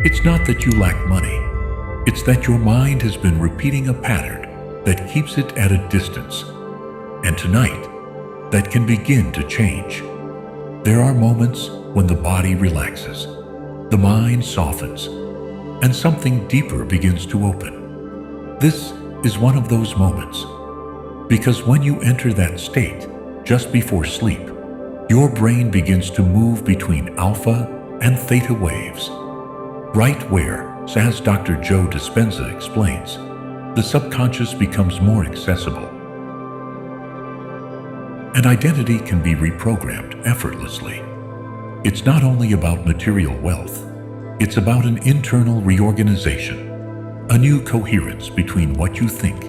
It's not that you lack money. It's that your mind has been repeating a pattern that keeps it at a distance. And tonight, that can begin to change. There are moments when the body relaxes, the mind softens, and something deeper begins to open. This is one of those moments, because when you enter that state just before sleep, your brain begins to move between alpha and theta waves. Right where, as Dr. Joe Dispenza explains, the subconscious becomes more accessible. And identity can be reprogrammed effortlessly. It's not only about material wealth, it's about an internal reorganization, a new coherence between what you think,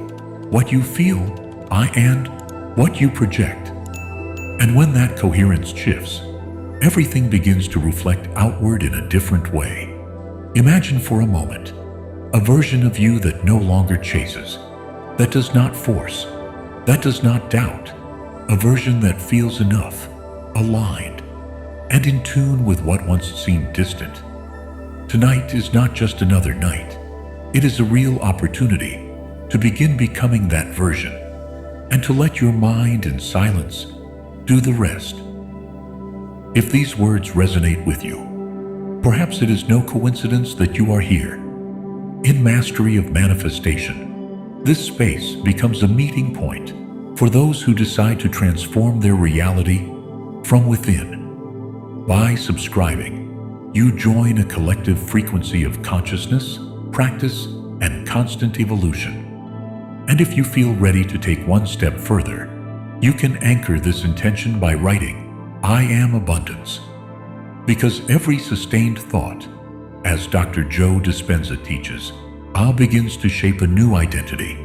what you feel, and what you project. And when that coherence shifts, everything begins to reflect outward in a different way. Imagine for a moment a version of you that no longer chases, that does not force, that does not doubt, a version that feels enough, aligned, and in tune with what once seemed distant. Tonight is not just another night. It is a real opportunity to begin becoming that version and to let your mind in silence do the rest. If these words resonate with you, perhaps it is no coincidence that you are here. In Mastery of Manifestation, this space becomes a meeting point for those who decide to transform their reality from within. By subscribing, you join a collective frequency of consciousness, practice, and constant evolution. And if you feel ready to take one step further, you can anchor this intention by writing, "I am abundance." Because every sustained thought, as Dr. Joe Dispenza teaches, begins to shape a new identity.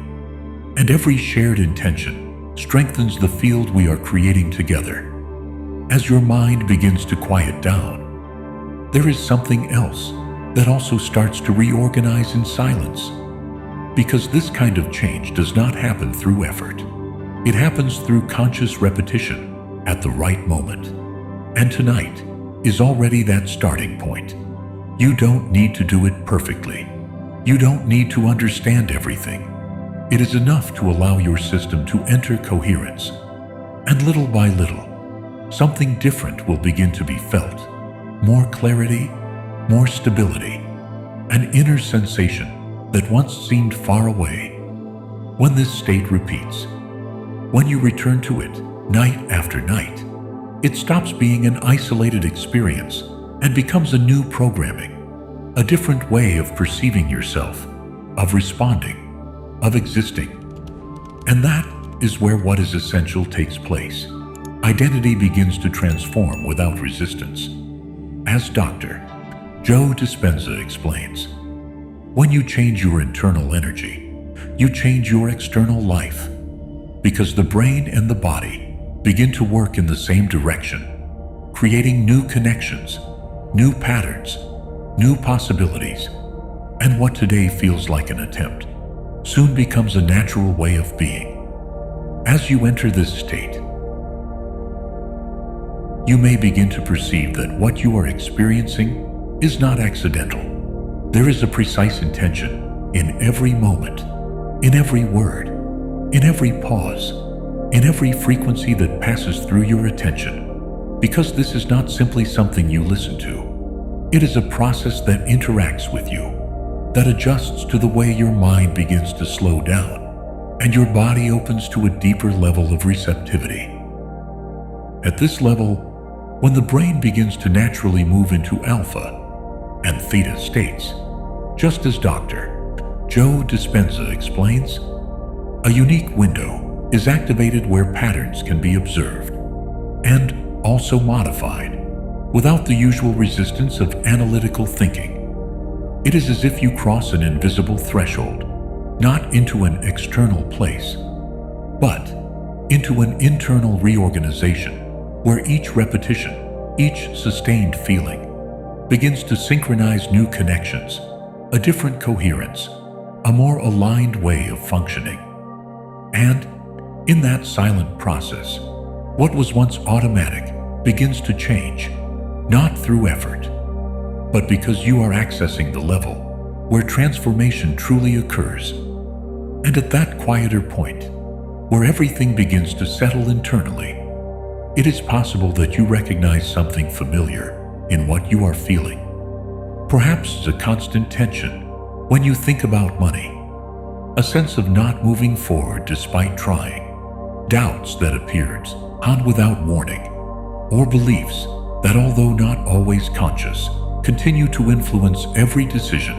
And every shared intention strengthens the field we are creating together. As your mind begins to quiet down, there is something else that also starts to reorganize in silence. Because this kind of change does not happen through effort. It happens through conscious repetition at the right moment. And tonight is already that starting point. You don't need to do it perfectly. You don't need to understand everything. It is enough to allow your system to enter coherence. And little by little, something different will begin to be felt. More clarity, more stability, an inner sensation that once seemed far away. When this state repeats, when you return to it night after night, it stops being an isolated experience and becomes a new programming, a different way of perceiving yourself, of responding, of existing. And that is where what is essential takes place. Identity begins to transform without resistance. As Dr. Joe Dispenza explains, when you change your internal energy, you change your external life, because the brain and the body begin to work in the same direction, creating new connections, new patterns, new possibilities. And what today feels like an attempt soon becomes a natural way of being. As you enter this state, you may begin to perceive that what you are experiencing is not accidental. There is a precise intention in every moment, in every word, in every pause, in every frequency that passes through your attention. Because this is not simply something you listen to. It is a process that interacts with you, that adjusts to the way your mind begins to slow down, and your body opens to a deeper level of receptivity. At this level, when the brain begins to naturally move into alpha and theta states, just as Dr. Joe Dispenza explains, a unique window is activated where patterns can be observed and also modified without the usual resistance of analytical thinking. It is as if you cross an invisible threshold, not into an external place, but into an internal reorganization where each repetition, each sustained feeling, begins to synchronize new connections, a different coherence, a more aligned way of functioning. And in that silent process, what was once automatic begins to change, not through effort, but because you are accessing the level where transformation truly occurs. And at that quieter point, where everything begins to settle internally, it is possible that you recognize something familiar in what you are feeling. Perhaps it's a constant tension when you think about money, a sense of not moving forward despite trying, doubts that appeared on without warning, or beliefs that, although not always conscious, continue to influence every decision.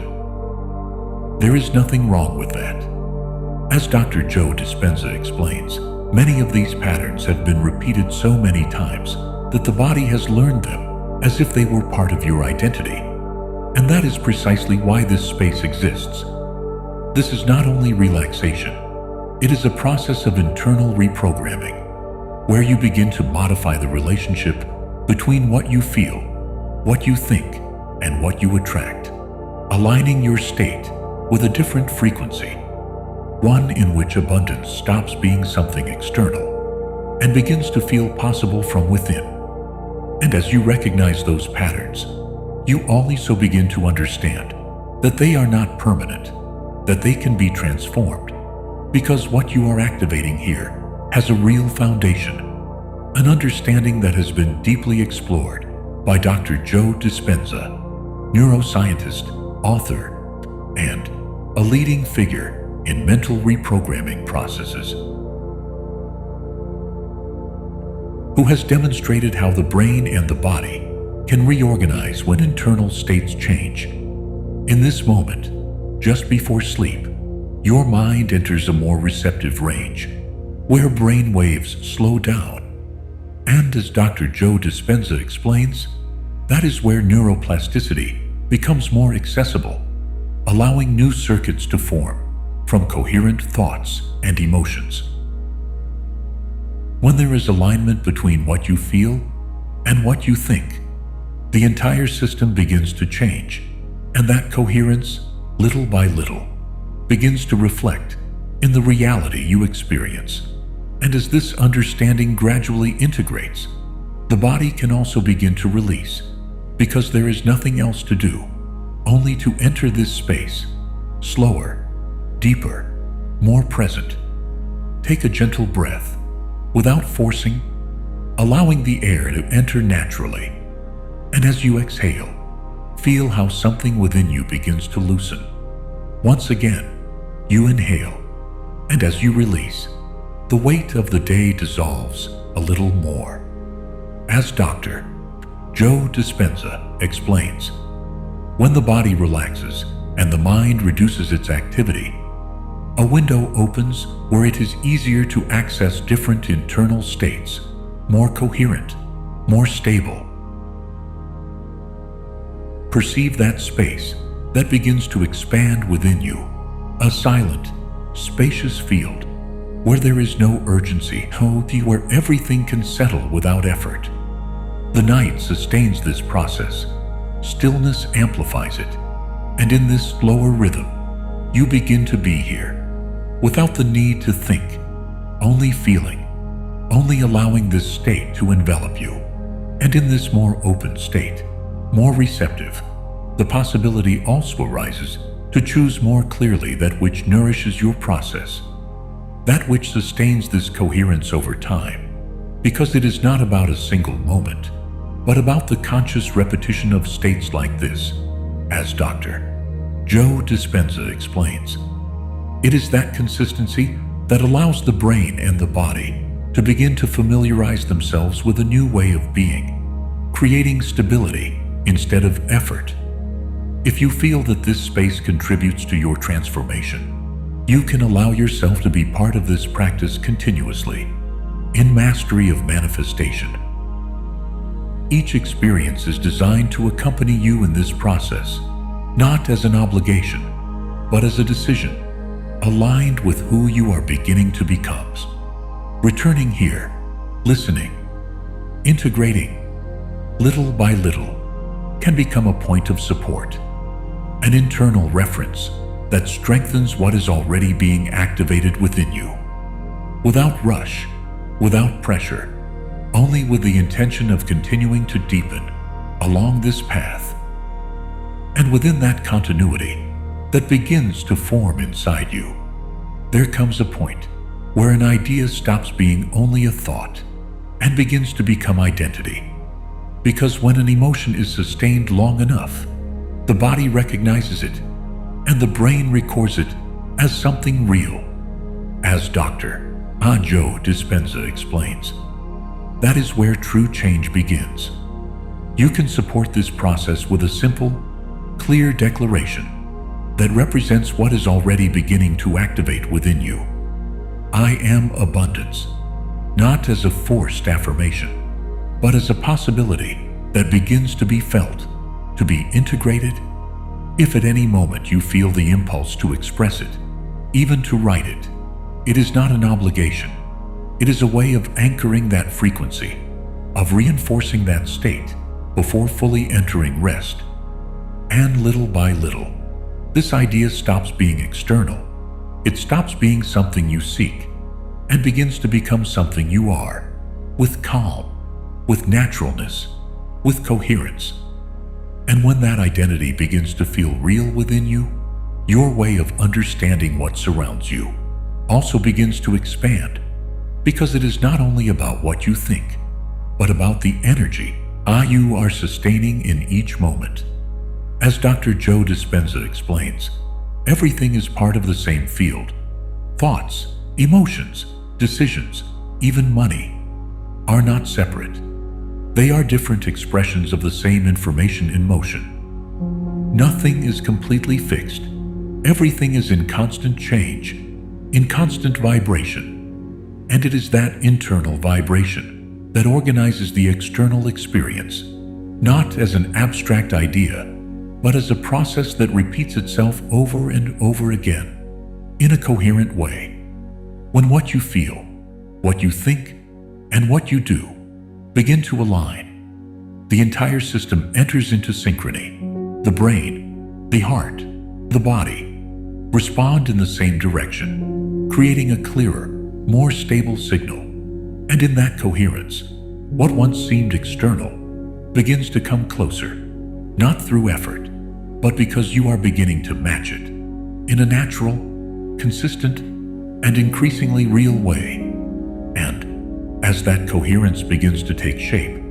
There is nothing wrong with that. As Dr. Joe Dispenza explains, many of these patterns have been repeated so many times that the body has learned them as if they were part of your identity. And that is precisely why this space exists. This is not only relaxation, it is a process of internal reprogramming, where you begin to modify the relationship between what you feel, what you think, and what you attract, aligning your state with a different frequency, one in which abundance stops being something external and begins to feel possible from within. And as you recognize those patterns, you also begin to understand that they are not permanent, that they can be transformed, because what you are activating here has a real foundation, an understanding that has been deeply explored by Dr. Joe Dispenza, neuroscientist, author, and a leading figure in mental reprogramming processes, who has demonstrated how the brain and the body can reorganize when internal states change. In this moment, just before sleep, your mind enters a more receptive range, where brain waves slow down. And as Dr. Joe Dispenza explains, that is where neuroplasticity becomes more accessible, allowing new circuits to form from coherent thoughts and emotions. When there is alignment between what you feel and what you think, the entire system begins to change, and that coherence, little by little, begins to reflect in the reality you experience. And as this understanding gradually integrates, the body can also begin to release, because there is nothing else to do, only to enter this space, slower, deeper, more present. Take a gentle breath, without forcing, allowing the air to enter naturally. And as you exhale, feel how something within you begins to loosen. Once again, you inhale, and as you release, the weight of the day dissolves a little more. As Dr. Joe Dispenza explains, when the body relaxes and the mind reduces its activity, a window opens where it is easier to access different internal states, more coherent, more stable. Perceive that space that begins to expand within you, a silent, spacious field where there is no urgency, where everything can settle without effort. The night sustains this process, stillness amplifies it, and in this slower rhythm, you begin to be here, without the need to think, only feeling, only allowing this state to envelop you. And in this more open state, more receptive, the possibility also arises to choose more clearly that which nourishes your process, that which sustains this coherence over time, because it is not about a single moment, but about the conscious repetition of states like this. As Dr. Joe Dispenza explains, it is that consistency that allows the brain and the body to begin to familiarize themselves with a new way of being, creating stability instead of effort. If you feel that this space contributes to your transformation, you can allow yourself to be part of this practice continuously, in mastery of manifestation. Each experience is designed to accompany you in this process, not as an obligation, but as a decision, aligned with who you are beginning to become. Returning here, listening, integrating, little by little, can become a point of support, an internal reference that strengthens what is already being activated within you. Without rush, without pressure, only with the intention of continuing to deepen along this path. And within that continuity that begins to form inside you, there comes a point where an idea stops being only a thought and begins to become identity. Because when an emotion is sustained long enough, the body recognizes it and the brain records it as something real. As Dr. Joe Dispenza explains, that is where true change begins. You can support this process with a simple, clear declaration that represents what is already beginning to activate within you. I am abundance, not as a forced affirmation, but as a possibility that begins to be felt, to be integrated. If at any moment you feel the impulse to express it, even to write it, it is not an obligation. It is a way of anchoring that frequency, of reinforcing that state before fully entering rest. And little by little, this idea stops being external. It stops being something you seek and begins to become something you are, with calm, with naturalness, with coherence. And when that identity begins to feel real within you, your way of understanding what surrounds you also begins to expand, because it is not only about what you think, but about the energy you are sustaining in each moment. As Dr. Joe Dispenza explains, everything is part of the same field. Thoughts, emotions, decisions, even money, are not separate. They are different expressions of the same information in motion. Nothing is completely fixed. Everything is in constant change, in constant vibration. And it is that internal vibration that organizes the external experience, not as an abstract idea, but as a process that repeats itself over and over again, in a coherent way. When what you feel, what you think, and what you do begin to align, the entire system enters into synchrony. The brain, the heart, the body respond in the same direction, creating a clearer, more stable signal. And in that coherence, what once seemed external begins to come closer, not through effort, but because you are beginning to match it in a natural, consistent, and increasingly real way. And as that coherence begins to take shape,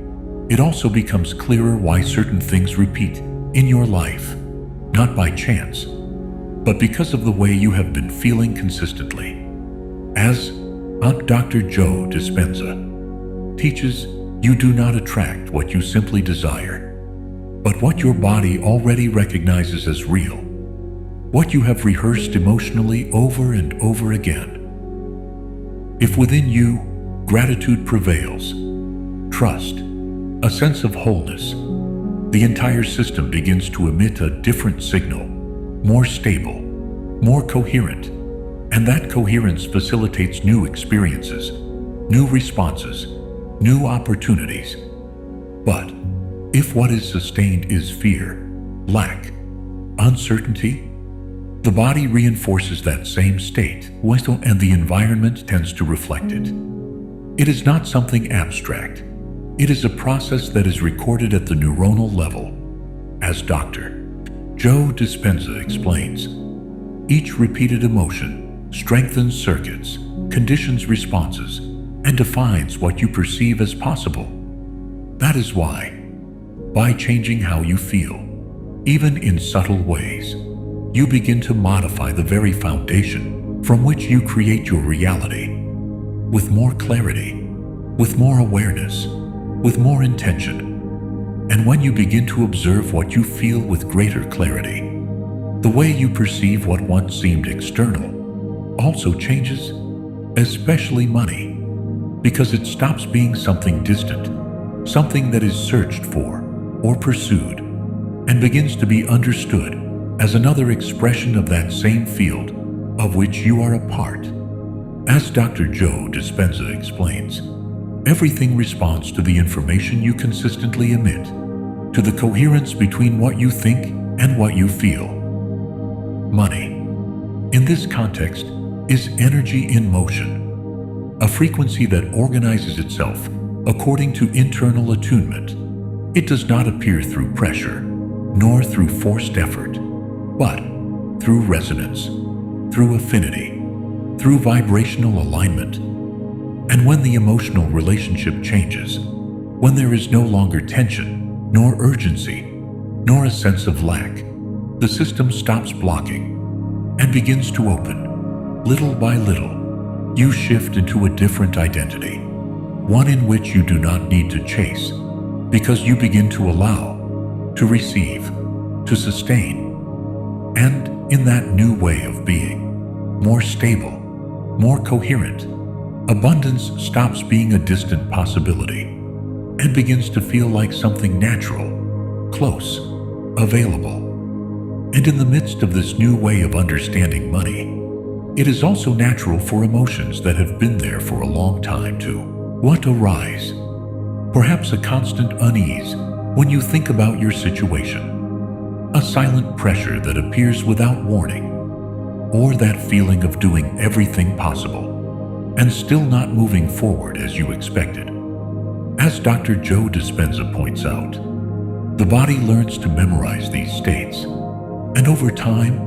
it also becomes clearer why certain things repeat in your life, not by chance, but because of the way you have been feeling consistently. As Dr. Joe Dispenza teaches, you do not attract what you simply desire, but what your body already recognizes as real, what you have rehearsed emotionally over and over again. If within you gratitude prevails, trust, a sense of wholeness, the entire system begins to emit a different signal, more stable, more coherent, and that coherence facilitates new experiences, new responses, new opportunities. But if what is sustained is fear, lack, uncertainty, the body reinforces that same state, and the environment tends to reflect it. It is not something abstract. It is a process that is recorded at the neuronal level. As Dr. Joe Dispenza explains, each repeated emotion strengthens circuits, conditions responses, and defines what you perceive as possible. That is why, by changing how you feel, even in subtle ways, you begin to modify the very foundation from which you create your reality. With more clarity, with more awareness, with more intention. And when you begin to observe what you feel with greater clarity, the way you perceive what once seemed external also changes, especially money, because it stops being something distant, something that is searched for or pursued, and begins to be understood as another expression of that same field of which you are a part. As Dr. Joe Dispenza explains, everything responds to the information you consistently emit, to the coherence between what you think and what you feel. Money, in this context, is energy in motion, a frequency that organizes itself according to internal attunement. It does not appear through pressure. nor through forced effort, but through resonance, through affinity, through vibrational alignment. And when the emotional relationship changes, when there is no longer tension, nor urgency, nor a sense of lack, the system stops blocking and begins to open. Little by little, you shift into a different identity, one in which you do not need to chase, because you begin to allow, to receive, to sustain. And in that new way of being, more stable, more coherent, abundance stops being a distant possibility and begins to feel like something natural, close, available. And in the midst of this new way of understanding money, it is also natural for emotions that have been there for a long time to arise. Perhaps a constant unease when you think about your situation, a silent pressure that appears without warning, or that feeling of doing everything possible and still not moving forward as you expected. As Dr. Joe Dispenza points out, the body learns to memorize these states, and over time,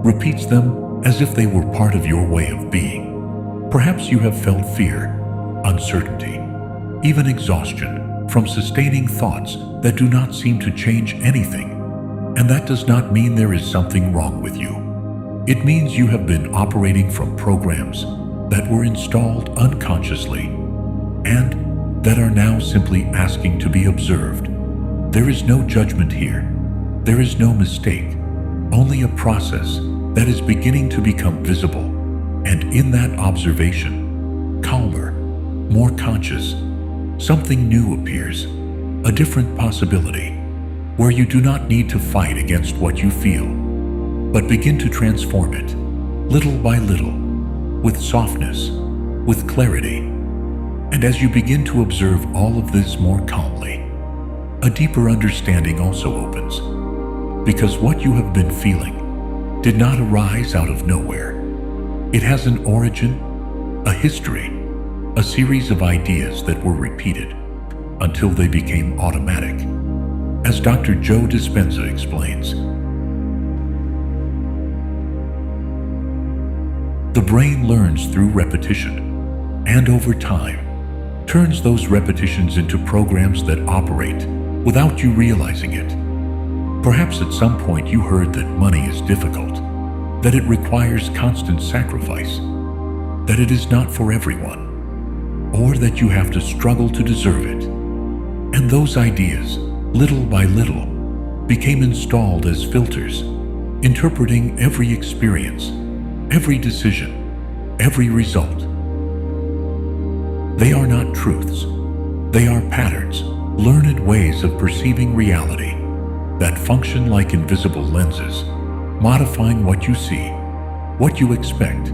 repeats them as if they were part of your way of being. Perhaps you have felt fear, uncertainty, even exhaustion from sustaining thoughts that do not seem to change anything, and that does not mean there is something wrong with you. It means you have been operating from programs that were installed unconsciously and that are now simply asking to be observed. There is no judgment here. There is no mistake, only a process that is beginning to become visible. And in that observation, calmer, more conscious, something new appears, a different possibility, where you do not need to fight against what you feel, but begin to transform it, little by little, with softness, with clarity. And as you begin to observe all of this more calmly, a deeper understanding also opens, because what you have been feeling did not arise out of nowhere. It has an origin, a history, a series of ideas that were repeated until they became automatic. As Dr. Joe Dispenza explains, the brain learns through repetition, and over time, turns those repetitions into programs that operate without you realizing it. Perhaps at some point you heard that money is difficult, that it requires constant sacrifice, that it is not for everyone, or that you have to struggle to deserve it. And those ideas, little by little, became installed as filters, interpreting every experience, every decision, every result. They are not truths. They are patterns, learned ways of perceiving reality that function like invisible lenses, modifying what you see, what you expect,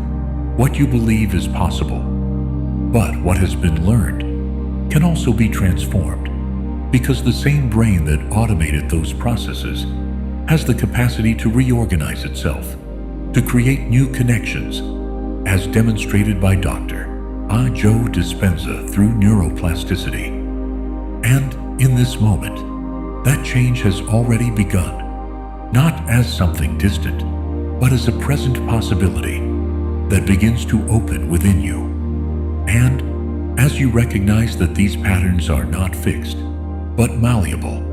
what you believe is possible. But what has been learned can also be transformed, because the same brain that automated those processes has the capacity to reorganize itself, to create new connections, as demonstrated by Dr. Joe Dispenza through neuroplasticity. And in this moment, that change has already begun, not as something distant, but as a present possibility that begins to open within you. And as you recognize that these patterns are not fixed, but malleable,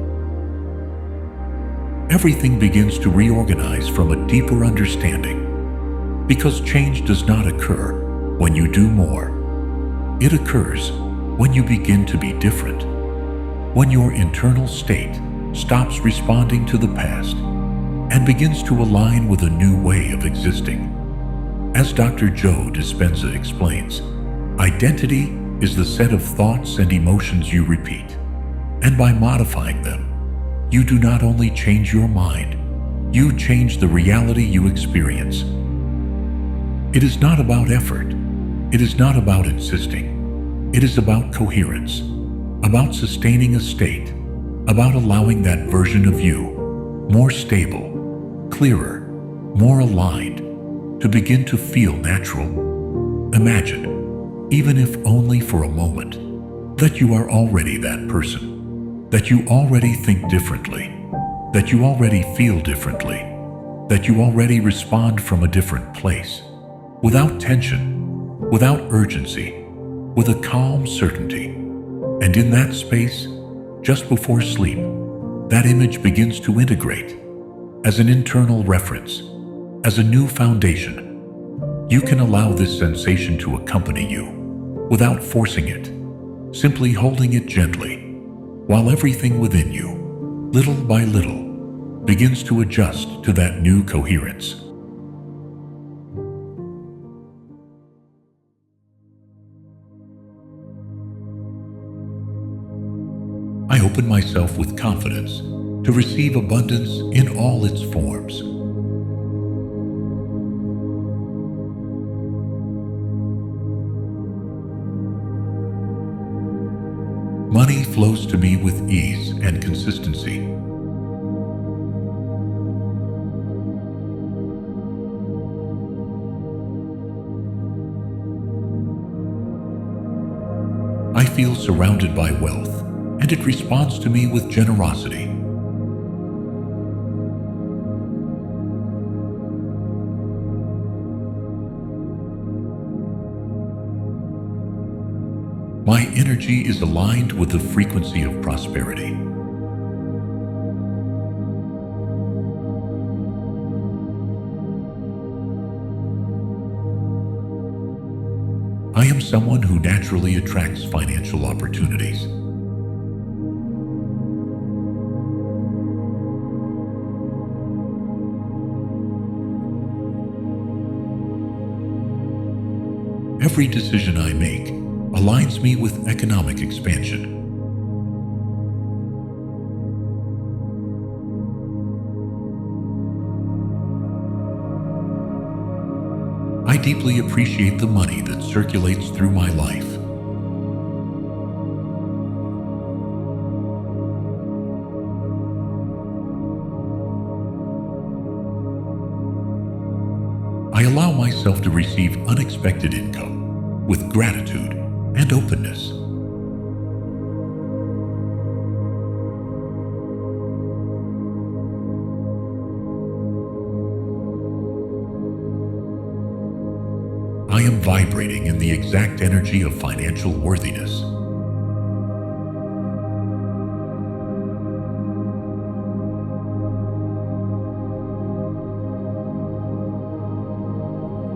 everything begins to reorganize from a deeper understanding, because change does not occur when you do more. It occurs when you begin to be different, when your internal state stops responding to the past and begins to align with a new way of existing. As Dr. Joe Dispenza explains, identity is the set of thoughts and emotions you repeat, and by modifying them, you do not only change your mind, you change the reality you experience. It is not about effort. It is not about insisting. It is about coherence, about sustaining a state, about allowing that version of you, more stable, clearer, more aligned, to begin to feel natural. Imagine, even if only for a moment, that you are already that person, that you already think differently, that you already feel differently, that you already respond from a different place, without tension, without urgency, with a calm certainty. And in that space, just before sleep, that image begins to integrate as an internal reference, as a new foundation. You can allow this sensation to accompany you without forcing it, simply holding it gently, while everything within you, little by little, begins to adjust to that new coherence. I open myself with confidence to receive abundance in all its forms. Money flows to me with ease and consistency. I feel surrounded by wealth, and it responds to me with generosity. My energy is aligned with the frequency of prosperity. I am someone who naturally attracts financial opportunities. Every decision I make aligns me with economic expansion. I deeply appreciate the money that circulates through my life. I allow myself to receive unexpected income with gratitude and openness. I am vibrating in the exact energy of financial worthiness.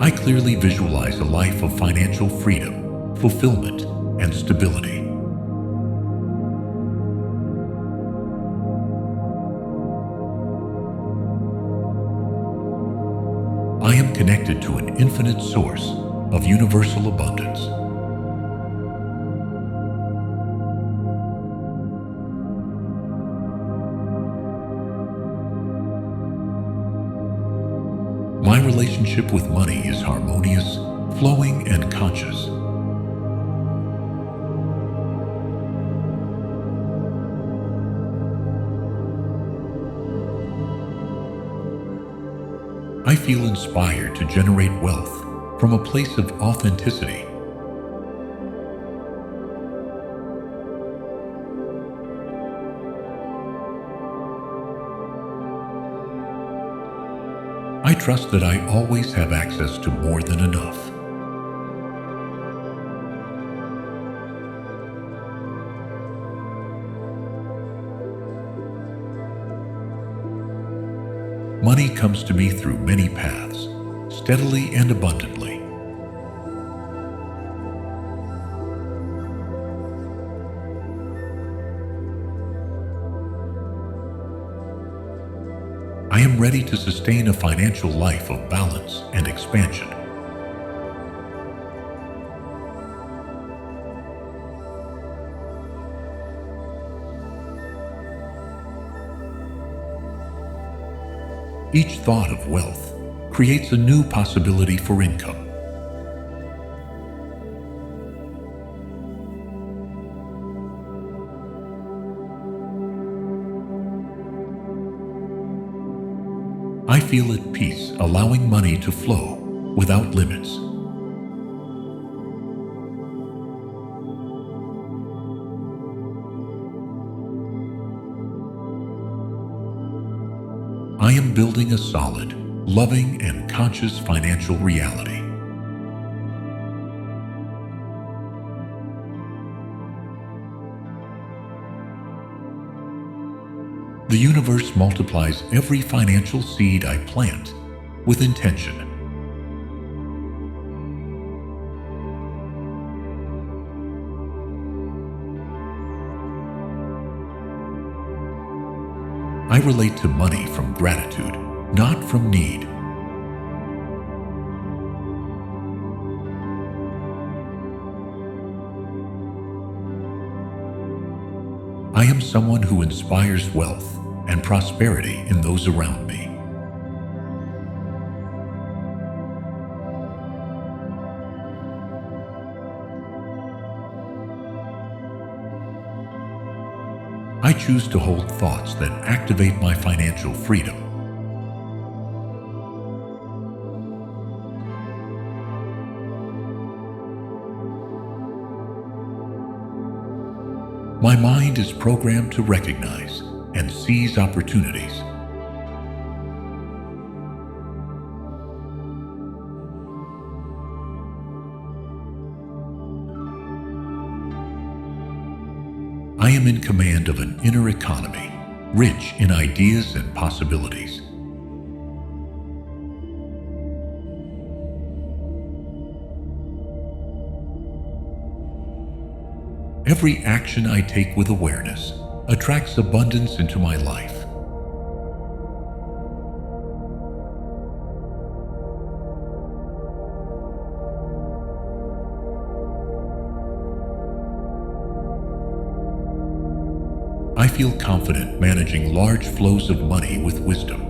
I clearly visualize a life of financial freedom, fulfillment, and stability. I am connected to an infinite source of universal abundance. My relationship with money is harmonious, flowing, and conscious. I feel inspired to generate wealth from a place of authenticity. I trust that I always have access to more than enough. Money comes to me through many paths, steadily and abundantly. I am ready to sustain a financial life of balance and expansion. Each thought of wealth creates a new possibility for income. I feel at peace, allowing money to flow without limits. building a solid, loving, and conscious financial reality. The universe multiplies every financial seed I plant with intention. I relate to money from gratitude, not from need. I am someone who inspires wealth and prosperity in those around me. I choose to hold thoughts that activate my financial freedom. My mind is programmed to recognize and seize opportunities. I am in command of an inner economy, rich in ideas and possibilities. Every action I take with awareness attracts abundance into my life. I feel confident managing large flows of money with wisdom.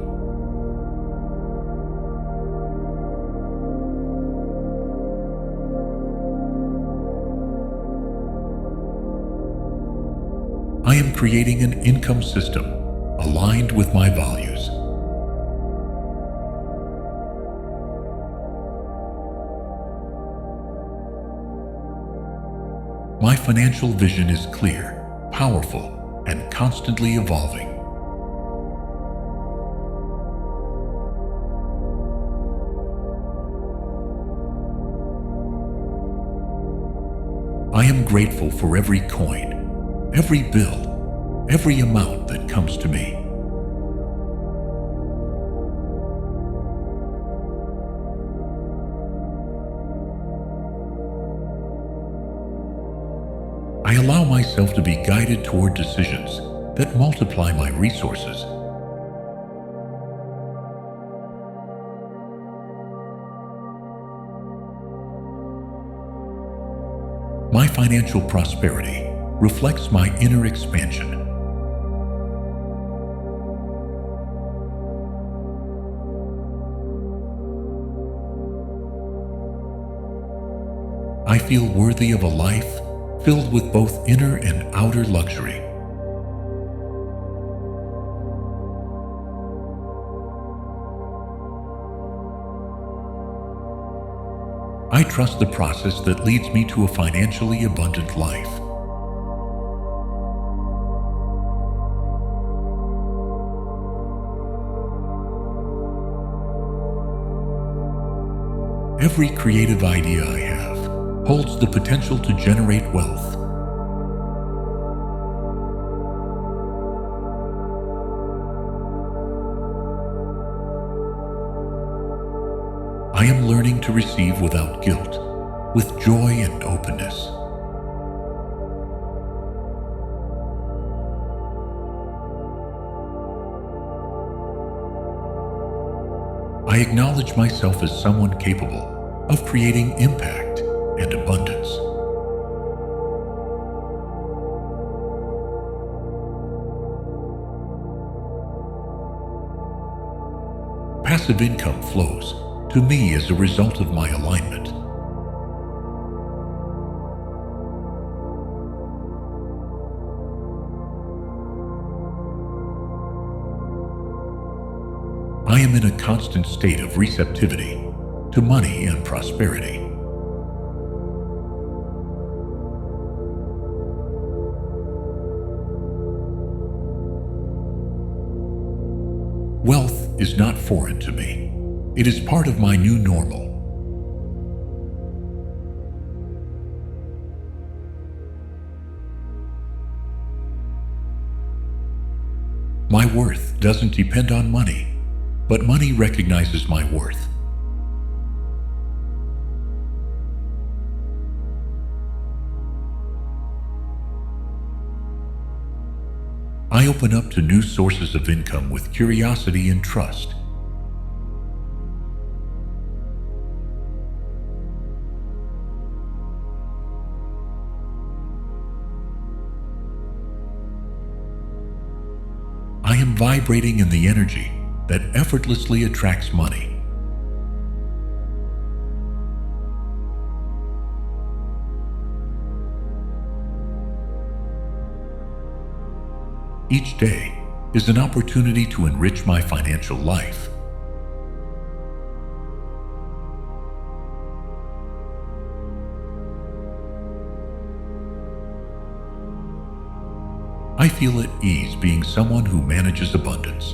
I am creating an income system aligned with my values. My financial vision is clear, powerful, and constantly evolving. I am grateful for every coin, every bill, every amount that comes to me. I allow myself to be guided toward decisions that multiply my resources. My financial prosperity reflects my inner expansion. I feel worthy of a life filled with both inner and outer luxury. I trust the process that leads me to a financially abundant life. Every creative idea I have holds the potential to generate wealth. I am learning to receive without guilt, with joy and openness. I acknowledge myself as someone capable of creating impact and abundance. Passive income flows to me as a result of my alignment. I am in a constant state of receptivity to money and prosperity. Wealth is not foreign to me. It is part of my new normal. My worth doesn't depend on money, but money recognizes my worth. I open up to new sources of income with curiosity and trust. I am vibrating in the energy that effortlessly attracts money. Each day is an opportunity to enrich my financial life. I feel at ease being someone who manages abundance.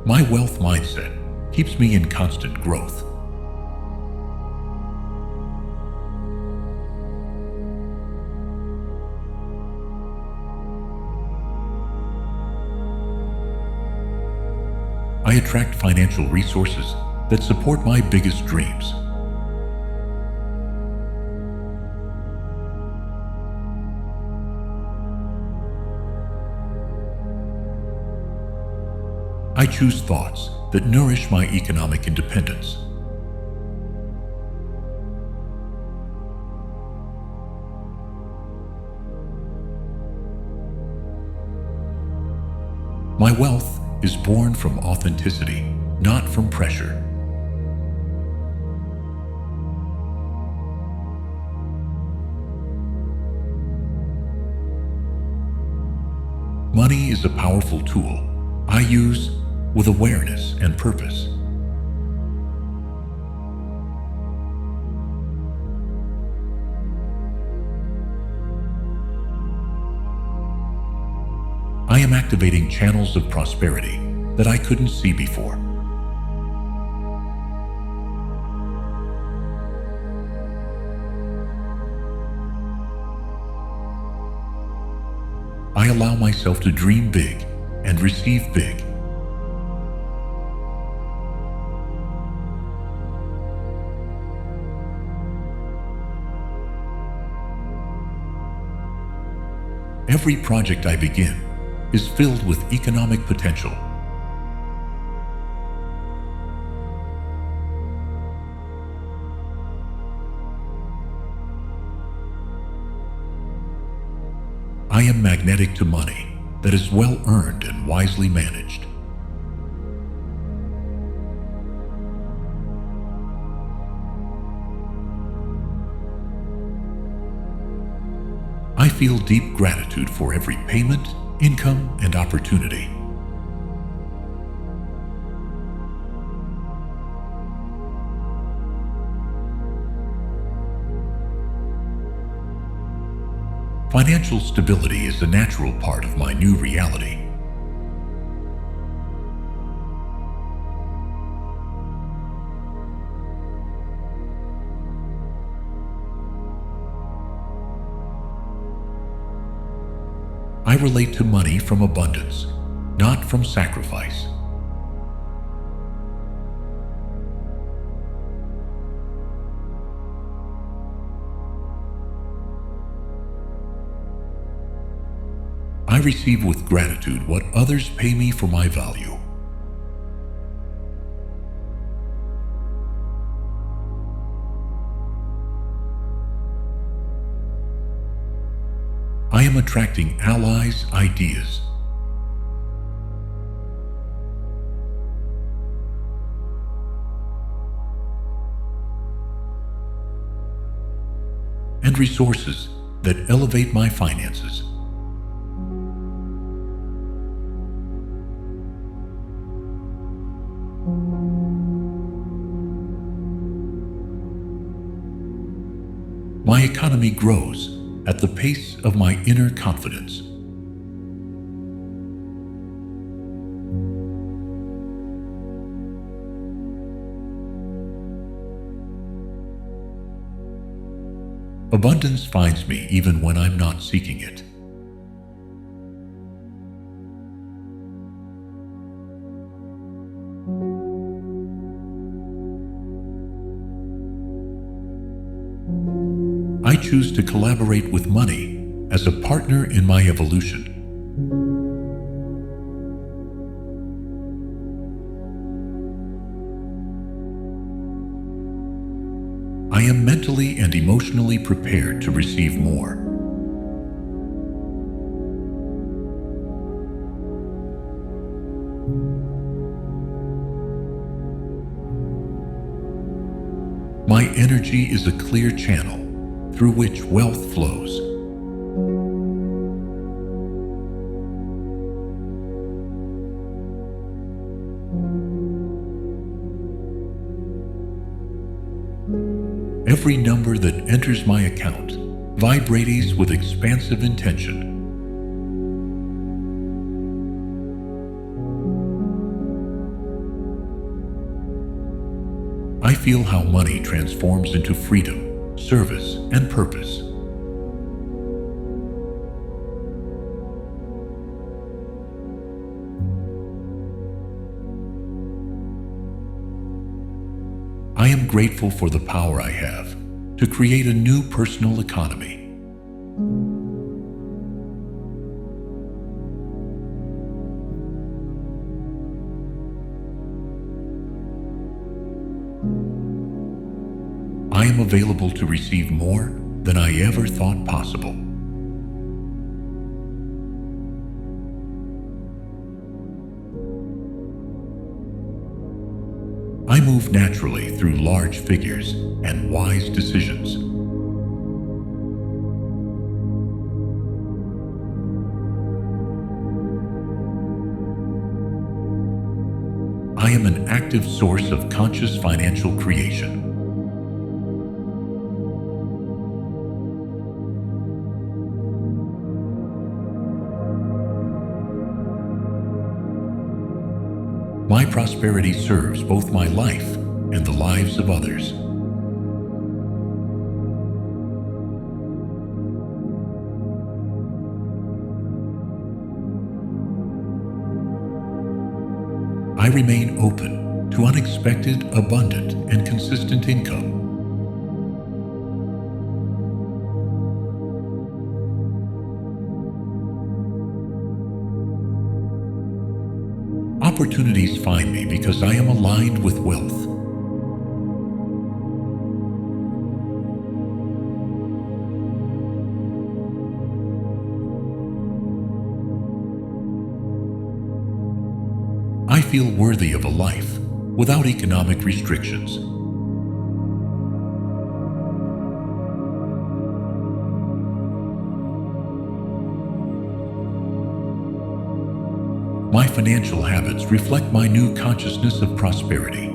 My wealth mindset keeps me in constant growth. I attract financial resources that support my biggest dreams. I choose thoughts that nourish my economic independence. My wealth is born from authenticity, not from pressure. Money is a powerful tool I use with awareness and purpose. I am activating channels of prosperity that I couldn't see before. I allow myself to dream big and receive big. Every project I begin is filled with economic potential. I am magnetic to money that is well earned and wisely managed. I feel deep gratitude for every payment, income, and opportunity. Financial stability is a natural part of my new reality. I relate to money from abundance, not from sacrifice. I receive with gratitude what others pay me for my value. I am attracting allies, ideas. And resources that elevate my finances. My economy grows at the pace of my inner confidence. Abundance finds me even when I'm not seeking it. I choose to collaborate with money as a partner in my evolution. I am mentally and emotionally prepared to receive more. My energy is a clear channel through which wealth flows. Every number that enters my account vibrates with expansive intention. I feel how money transforms into freedom, service, and purpose. I am grateful for the power I have to create a new personal economy. I am available to receive more than I ever thought possible. I move naturally through large figures and wise decisions. I am an active source of conscious financial creation. My prosperity serves both my life and the lives of others. I remain open to unexpected, abundant, and consistent income. Opportunities find me because I am aligned with wealth. I feel worthy of a life without economic restrictions. My financial habits reflect my new consciousness of prosperity.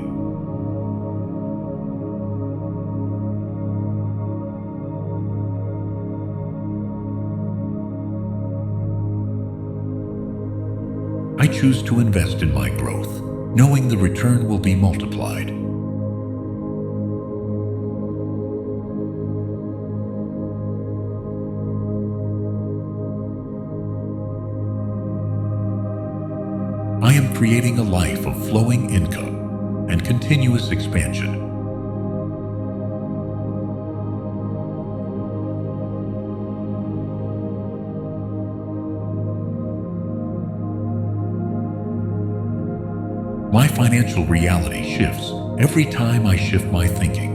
I choose to invest in my growth, knowing the return will be multiplied. I am creating a life of flowing income and continuous expansion. My financial reality shifts every time I shift my thinking.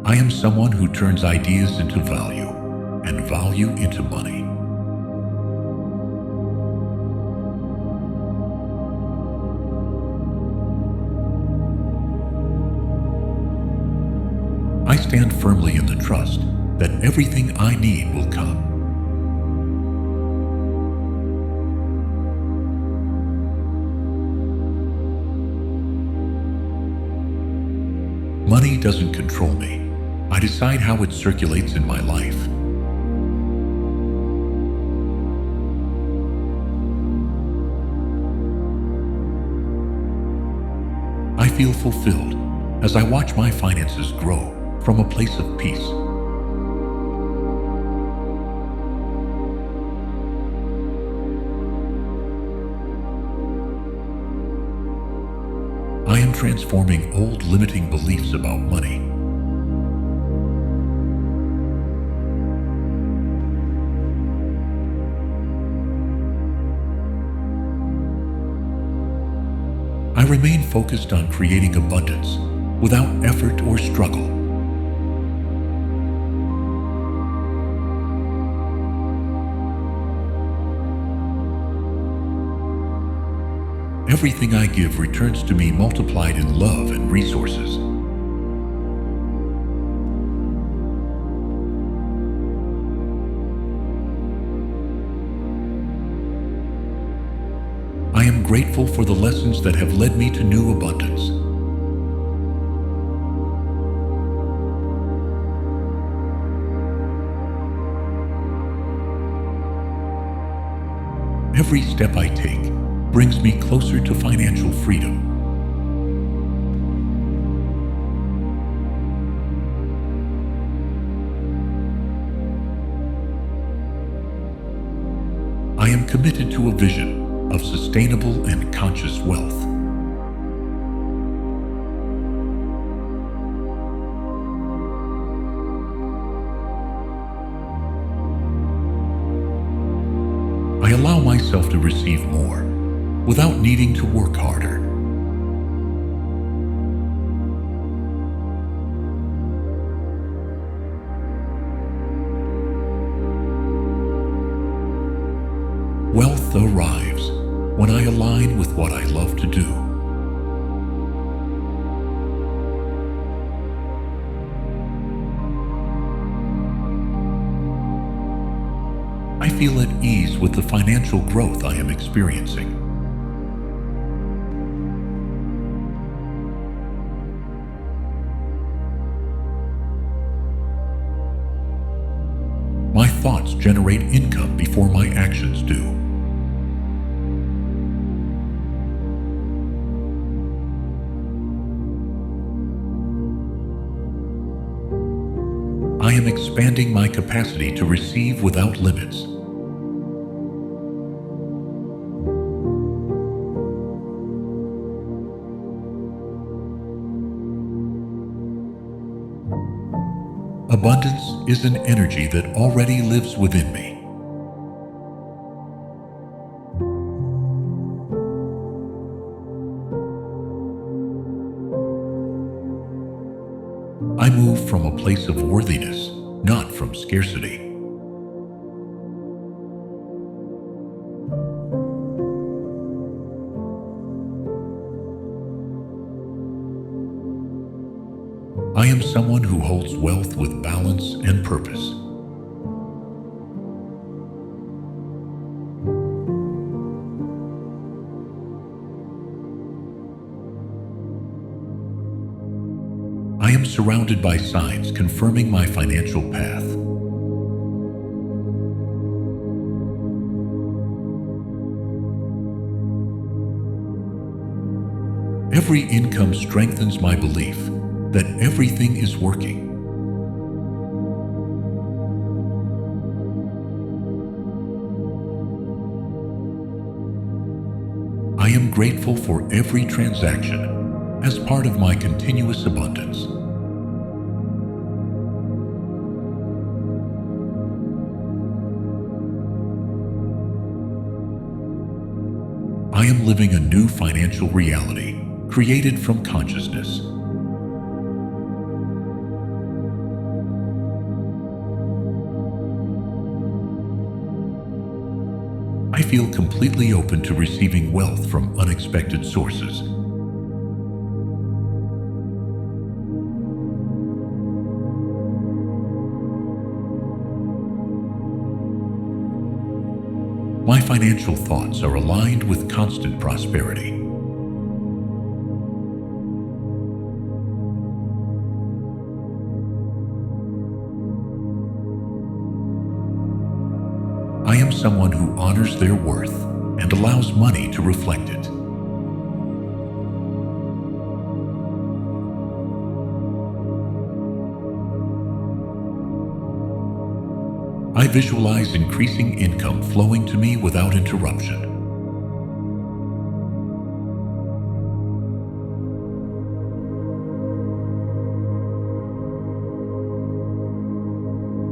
I am someone who turns ideas into value and value into money. I stand firmly in the trust that everything I need will come. Money doesn't control me. I decide how it circulates in my life. I feel fulfilled as I watch my finances grow from a place of peace. I am transforming old limiting beliefs about money. I remain focused on creating abundance without effort or struggle. Everything I give returns to me multiplied in love and resources. I am grateful for the lessons that have led me to new abundance. Every step I take brings me closer to financial freedom. I am committed to a vision of sustainable and conscious wealth. I allow myself to receive more without needing to work harder. Wealth arrives when I align with what I love to do. I feel at ease with the financial growth I am experiencing. My thoughts generate income before my actions do. I am expanding my capacity to receive without limits. Abundance is an energy that already lives within me. I move from a place of worthiness, not from scarcity. I am someone who holds wealth with balance and purpose. I am surrounded by signs confirming my financial path. Every income strengthens my belief that everything is working. I am grateful for every transaction as part of my continuous abundance. I am living a new financial reality created from consciousness. I feel completely open to receiving wealth from unexpected sources. My financial thoughts are aligned with constant prosperity. someone who honors their worth and allows money to reflect it. I visualize increasing income flowing to me without interruption.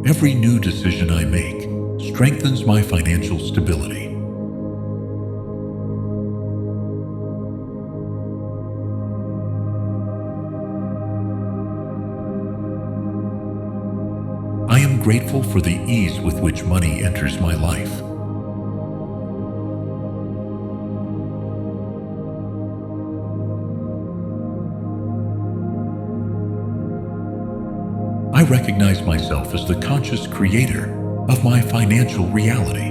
Every new decision I make strengthens my financial stability. I am grateful for the ease with which money enters my life. I recognize myself as the conscious creator of my financial reality.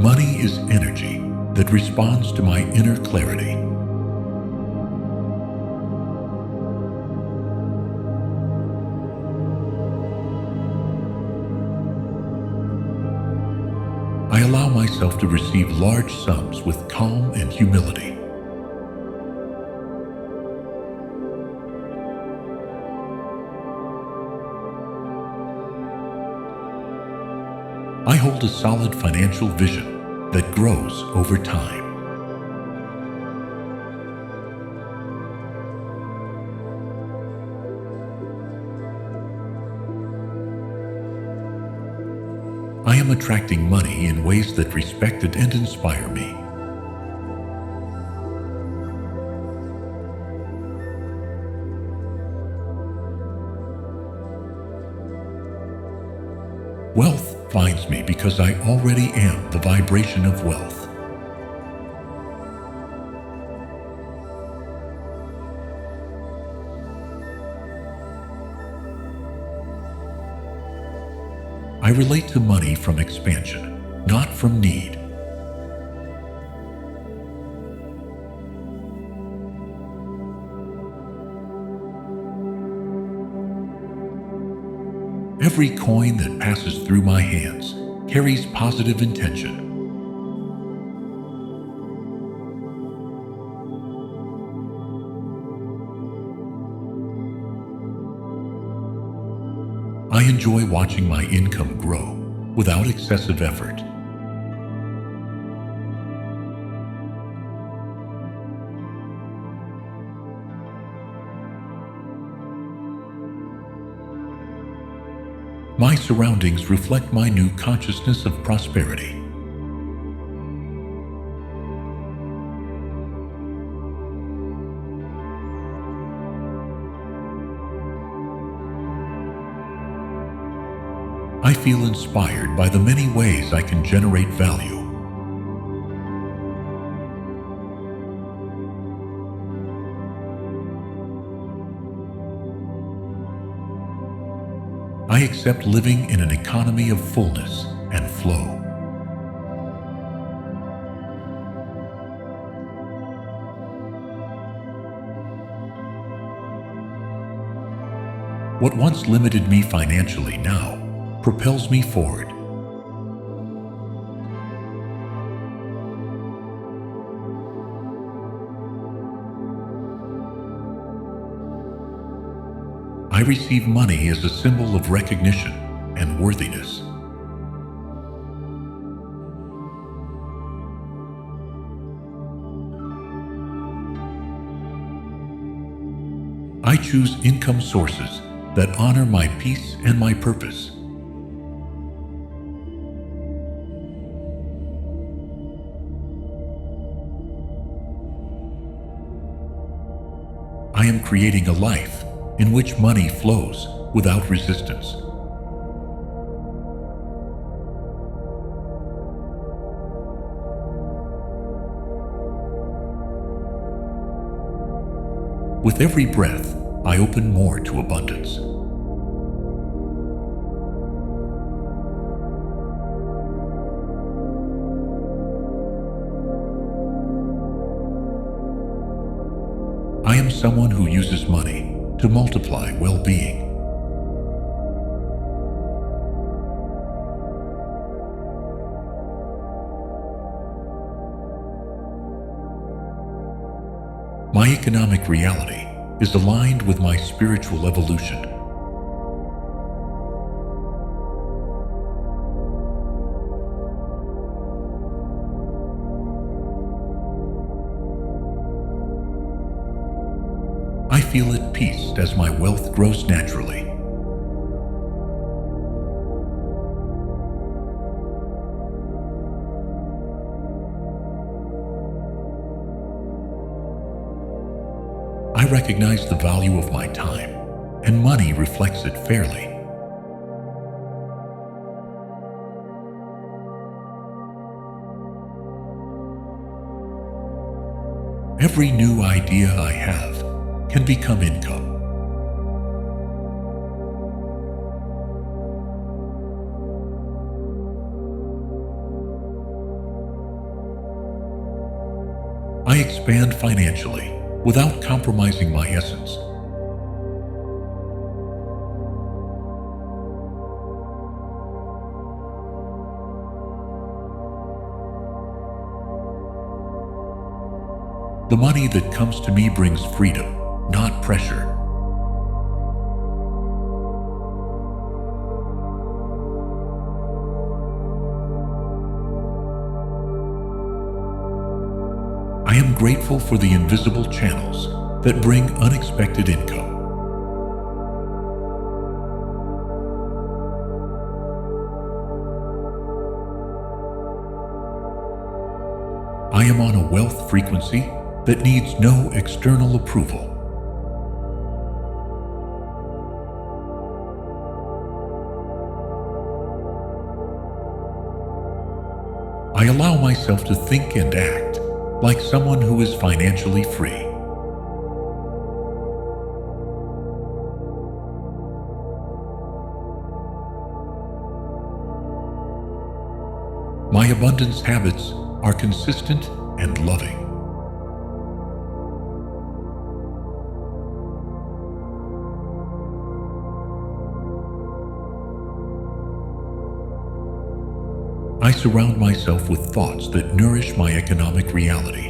Money is energy that responds to my inner clarity. I allow myself to receive large sums with calm and humility. I hold a solid financial vision that grows over time. I am attracting money in ways that respect it and inspire me. Wealth finds me because I already am the vibration of wealth. I relate to money from expansion, not from need. Every coin that passes through my hands carries positive intention. I enjoy watching my income grow without excessive effort. My surroundings reflect my new consciousness of prosperity. I feel inspired by the many ways I can generate value. I accept living in an economy of fullness and flow. What once limited me financially now propels me forward. I receive money as a symbol of recognition and worthiness. I choose income sources that honor my peace and my purpose. I am creating a life in which money flows without resistance. With every breath, I open more to abundance. I am someone who uses money to multiply well-being. My economic reality is aligned with my spiritual evolution. I feel at peace as my wealth grows naturally. I recognize the value of my time, and money reflects it fairly. Every new idea I have can become income. I expand financially without compromising my essence. The money that comes to me brings freedom, not pressure. I am grateful for the invisible channels that bring unexpected income. I am on a wealth frequency that needs no external approval. I allow myself to think and act like someone who is financially free. My abundance habits are consistent and loving. I surround myself with thoughts that nourish my economic reality.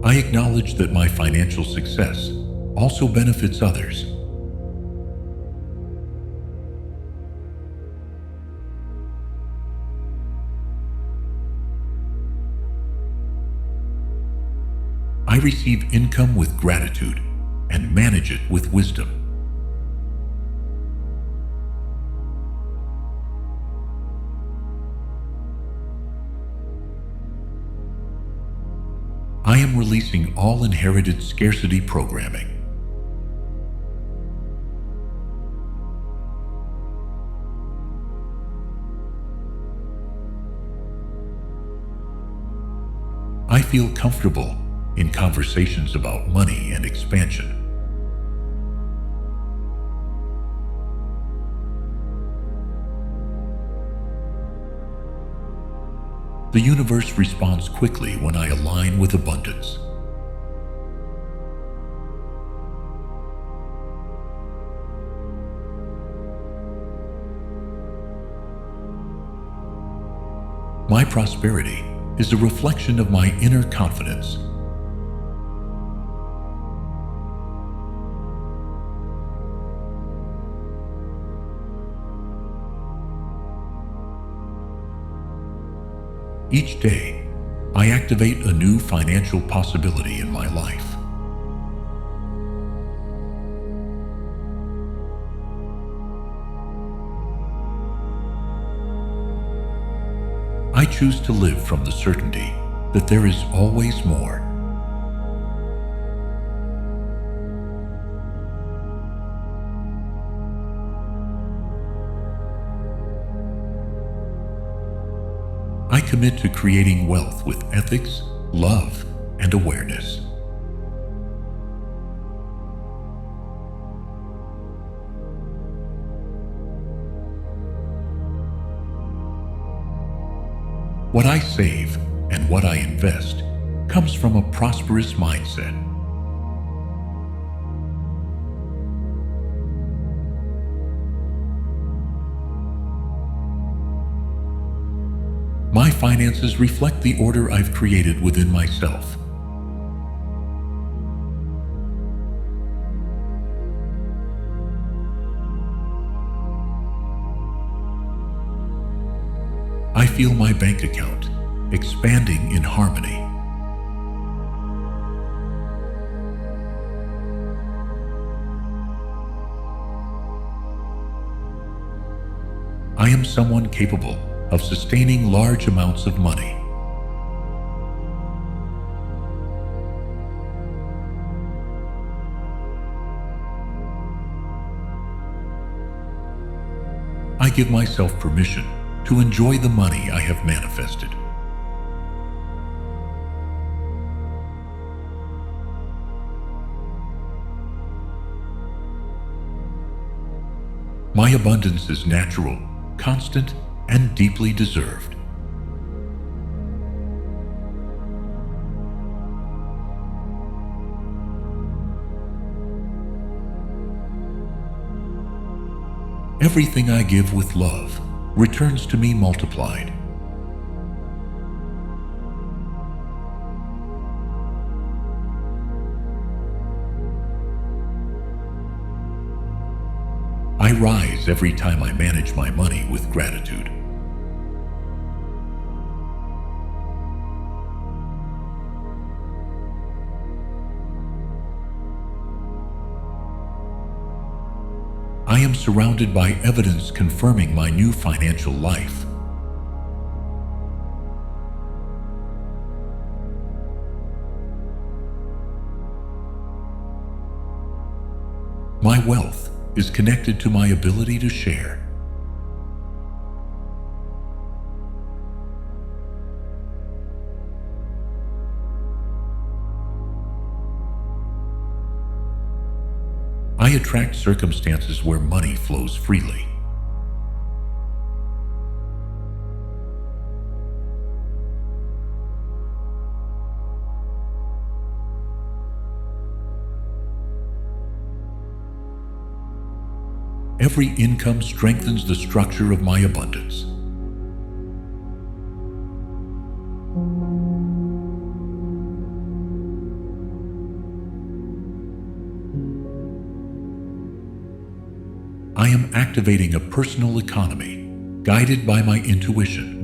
I acknowledge that my financial success also benefits others. I receive income with gratitude and manage it with wisdom. I am releasing all inherited scarcity programming. I feel comfortable in conversations about money and expansion. The universe responds quickly when I align with abundance. My prosperity is a reflection of my inner confidence. Each day, I activate a new financial possibility in my life. I choose to live from the certainty that there is always more. I commit to creating wealth with ethics, love, and awareness. What I save and what I invest comes from a prosperous mindset. My finances reflect the order I've created within myself. I feel my bank account expanding in harmony. I am someone capable of sustaining large amounts of money. I give myself permission to enjoy the money I have manifested. My abundance is natural, constant, and deeply deserved. Everything I give with love returns to me multiplied. I rise every time I manage my money with gratitude. I am surrounded by evidence confirming my new financial life. My wealth is connected to my ability to share. I attract circumstances where money flows freely. Every income strengthens the structure of my abundance. I am activating a personal economy guided by my intuition.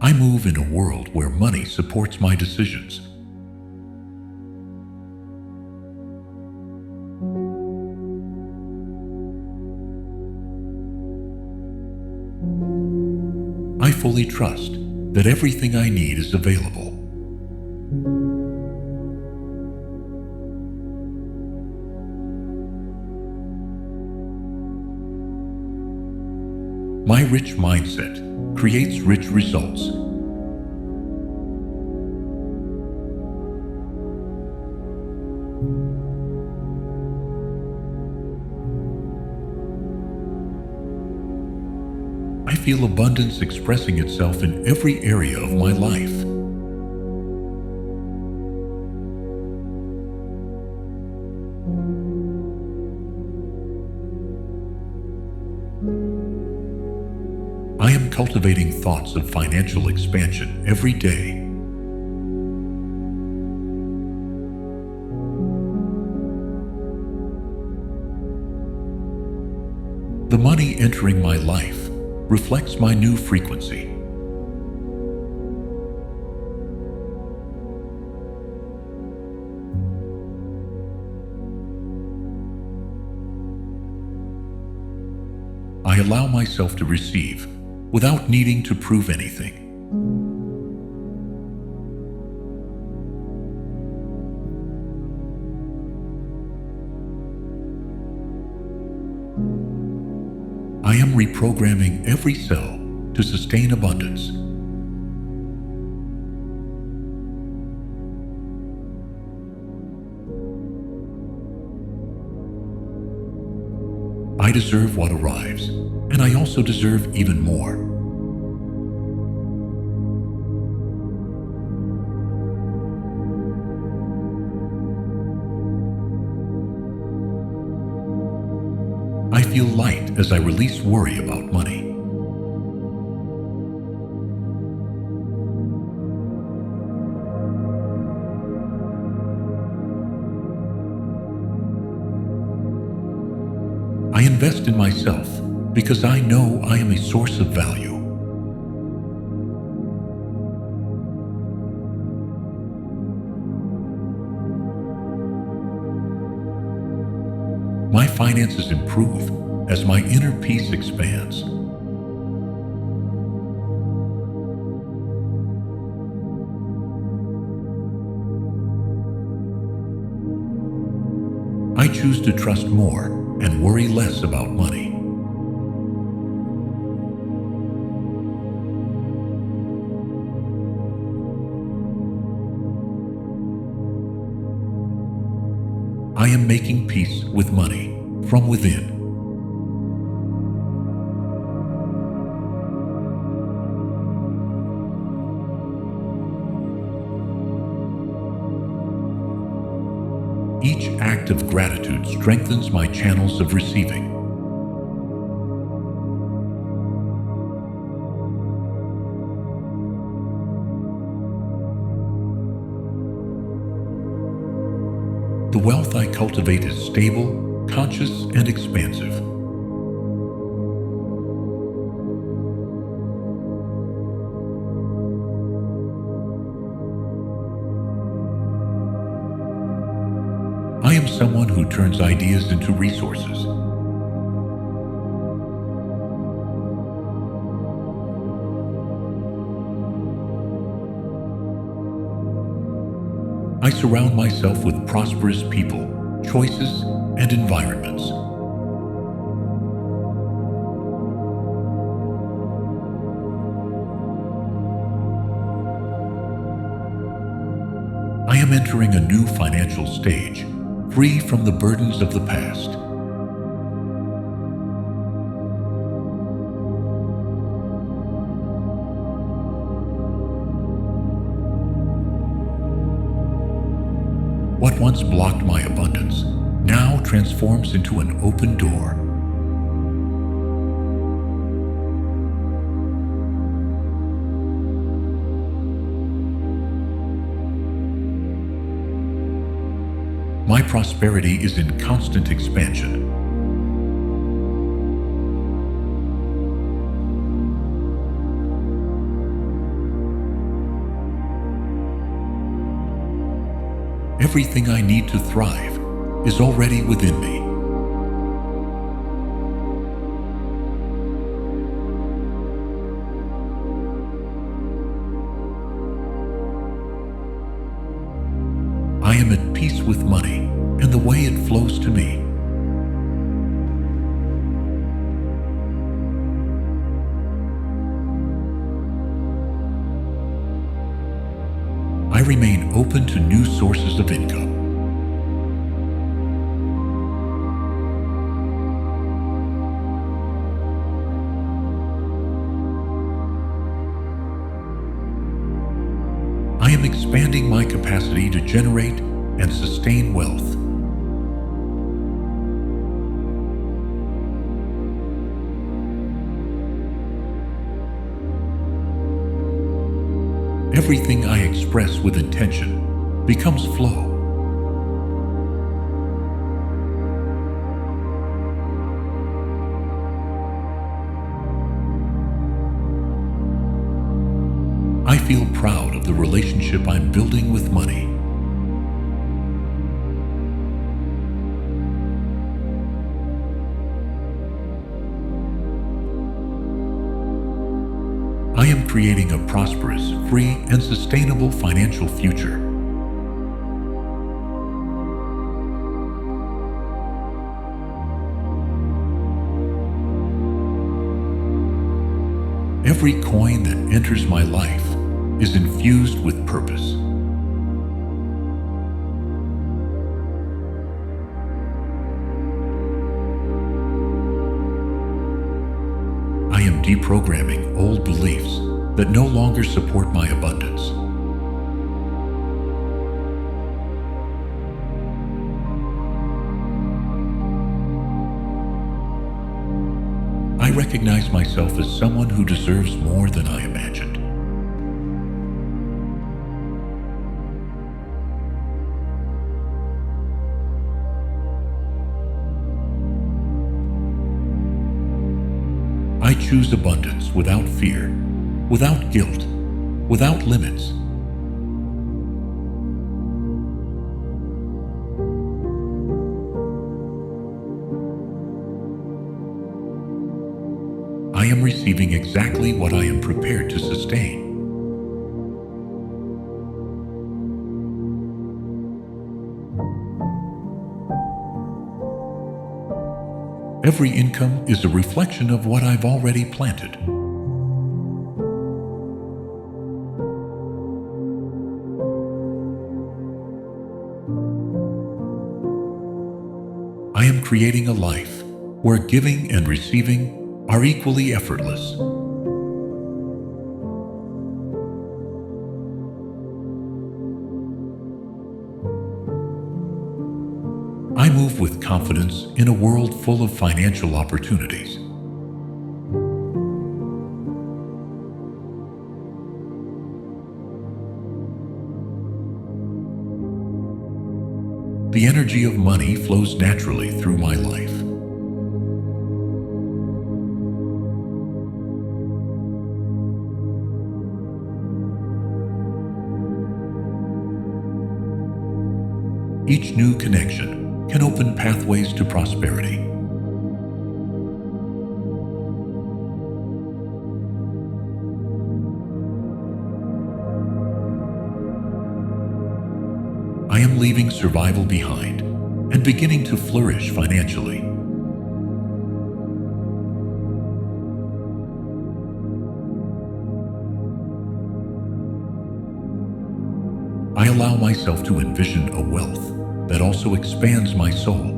I move in a world where money supports my decisions. I fully trust that everything I need is available. My rich mindset creates rich results. I feel abundance expressing itself in every area of my life. I am cultivating thoughts of financial expansion every day. The money entering my life reflects my new frequency. I allow myself to receive without needing to prove anything. I am reprogramming every cell to sustain abundance. I deserve what arrives, and I also deserve even more. I feel light as I release worry about money. I invest in myself because I know I am a source of value. My finances improve as my inner peace expands. I choose to trust more and worry less about money. I am making peace with money from within. Each act of gratitude strengthens my channels of receiving. The wealth I cultivate is stable, conscious, and expansive. I am someone who turns ideas into resources. I surround myself with prosperous people, choices, and environments. I am entering a new financial stage, free from the burdens of the past. What once blocked my abundance now transforms into an open door. My prosperity is in constant expansion. Everything I need to thrive is already within me. I am at peace with money and the way it flows to me. I remain open to new sources of income. I am expanding my capacity to generate and sustain wealth. Everything I express with intention becomes flow. I feel proud of the relationship I'm building with money. I am creating a prosperous, free, and sustainable financial future. Every coin that enters my life is infused with purpose. deprogramming old beliefs that no longer support my abundance. I recognize myself as someone who deserves more than I imagined. I choose abundance without fear, without guilt, without limits. I am receiving exactly what I am prepared to sustain. Every income is a reflection of what I've already planted. I am creating a life where giving and receiving are equally effortless. I move with confidence in a world full of financial opportunities. The energy of money flows naturally through my life. Each new connection can open pathways to prosperity. I am leaving survival behind and beginning to flourish financially. I allow myself to envision a wealth that also expands my soul.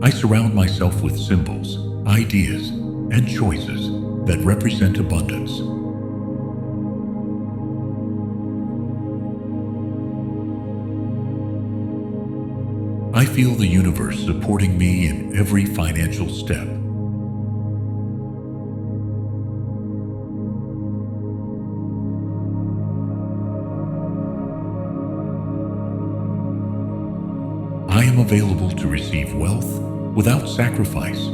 I surround myself with symbols, ideas, and choices that represent abundance. I feel the universe supporting me in every financial step. I am available to receive wealth without sacrifice.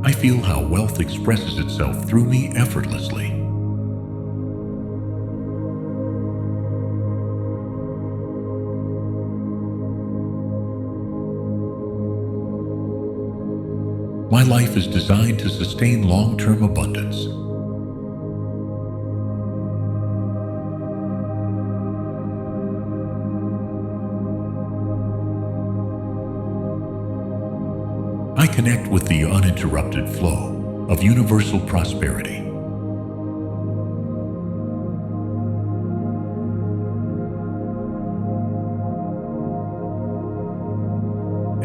I feel how wealth expresses itself through me effortlessly. My life is designed to sustain long-term abundance. I connect with the uninterrupted flow of universal prosperity.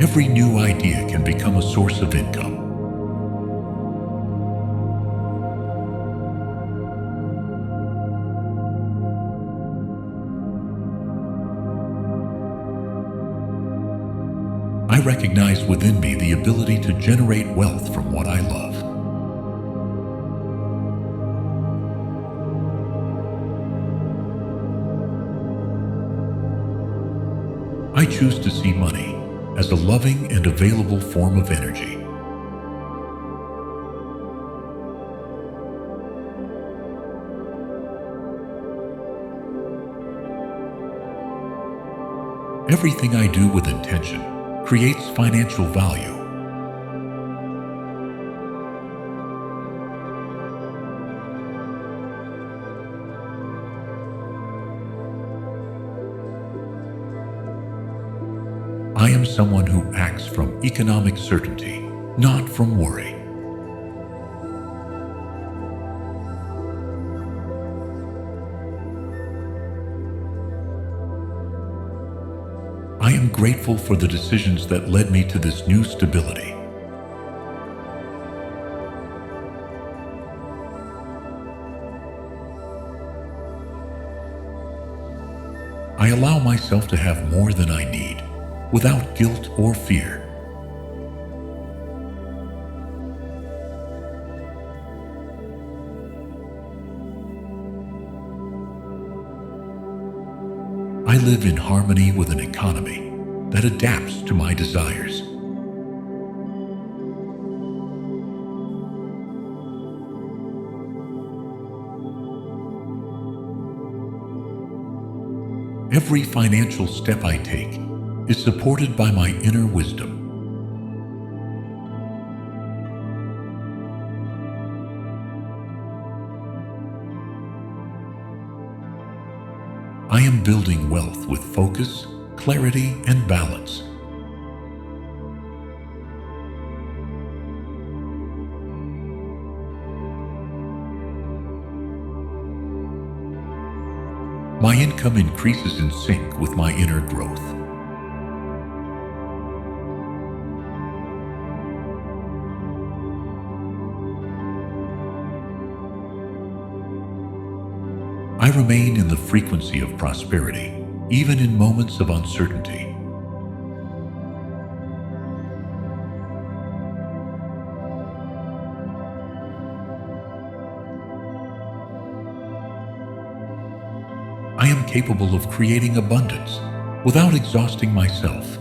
Every new idea can become a source of income. I recognize within me the ability to generate wealth from what I love. I choose to see money as a loving and available form of energy. Everything I do with intention creates financial value. I am someone who acts from economic certainty, not from worry. I am grateful for the decisions that led me to this new stability. I allow myself to have more than I need, without guilt or fear. I live in harmony with an economy that adapts to my desires. Every financial step I take is supported by my inner wisdom. I am building wealth with focus, clarity, and balance. My income increases in sync with my inner growth. I remain in the frequency of prosperity, even in moments of uncertainty. I am capable of creating abundance without exhausting myself.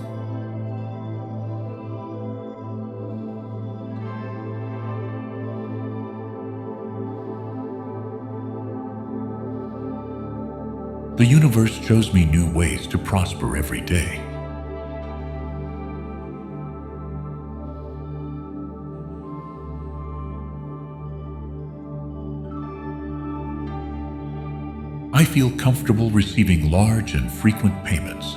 The universe shows me new ways to prosper every day. I feel comfortable receiving large and frequent payments.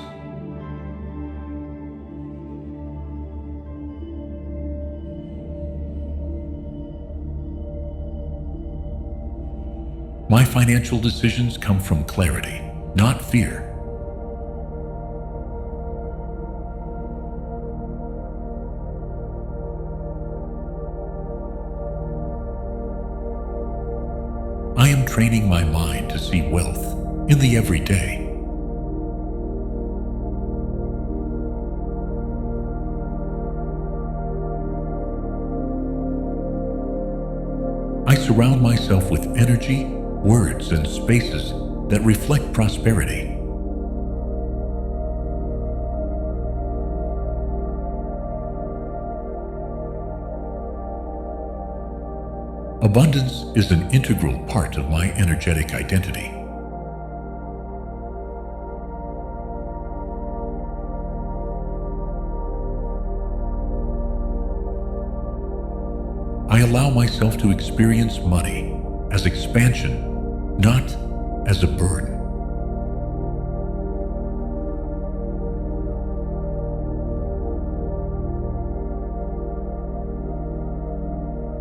My financial decisions come from clarity, not fear. I am training my mind to see wealth in the everyday. I surround myself with energy, words, and spaces that reflect prosperity. Abundance is an integral part of my energetic identity. I allow myself to experience money as expansion, not as a burden.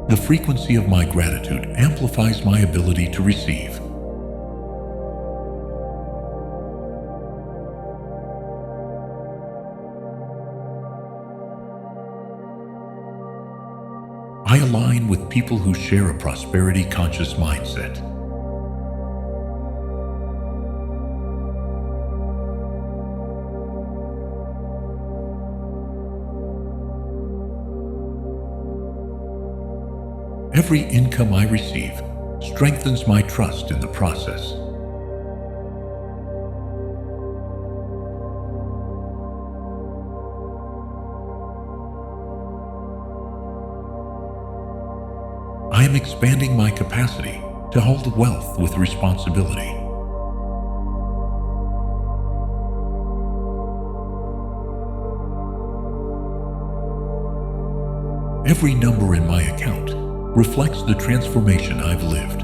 The frequency of my gratitude amplifies my ability to receive. I align with people who share a prosperity-conscious mindset. Every income I receive strengthens my trust in the process. I am expanding my capacity to hold wealth with responsibility. Every number in my account reflects the transformation I've lived.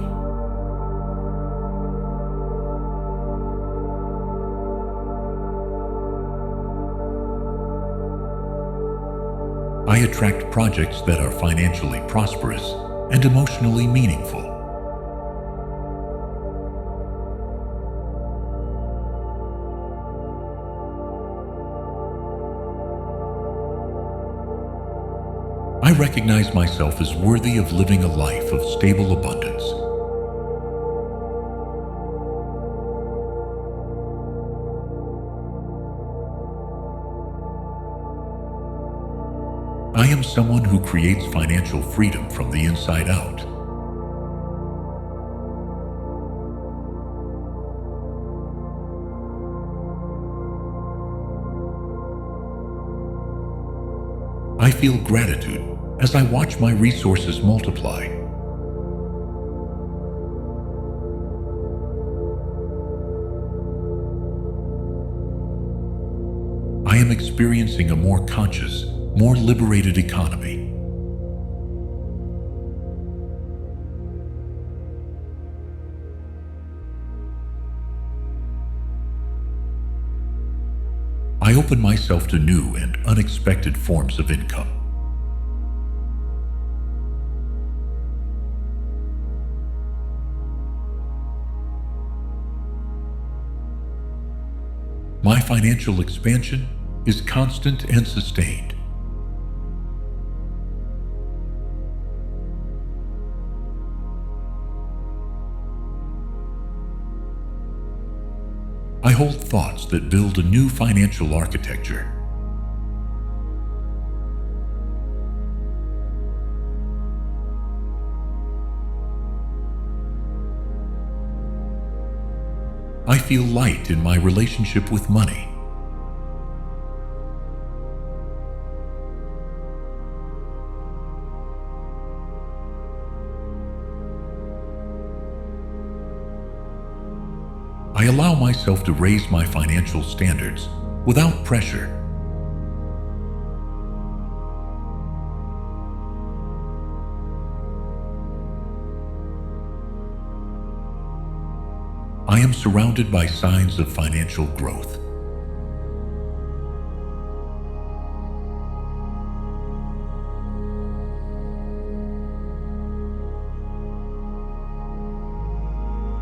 I attract projects that are financially prosperous and emotionally meaningful. I recognize myself as worthy of living a life of stable abundance. I am someone who creates financial freedom from the inside out. I feel gratitude as I watch my resources multiply. I am experiencing a more conscious, more liberated economy. I open myself to new and unexpected forms of income. My financial expansion is constant and sustained. I hold thoughts that build a new financial architecture. I feel light in my relationship with money. I allow myself to raise my financial standards without pressure. I am surrounded by signs of financial growth.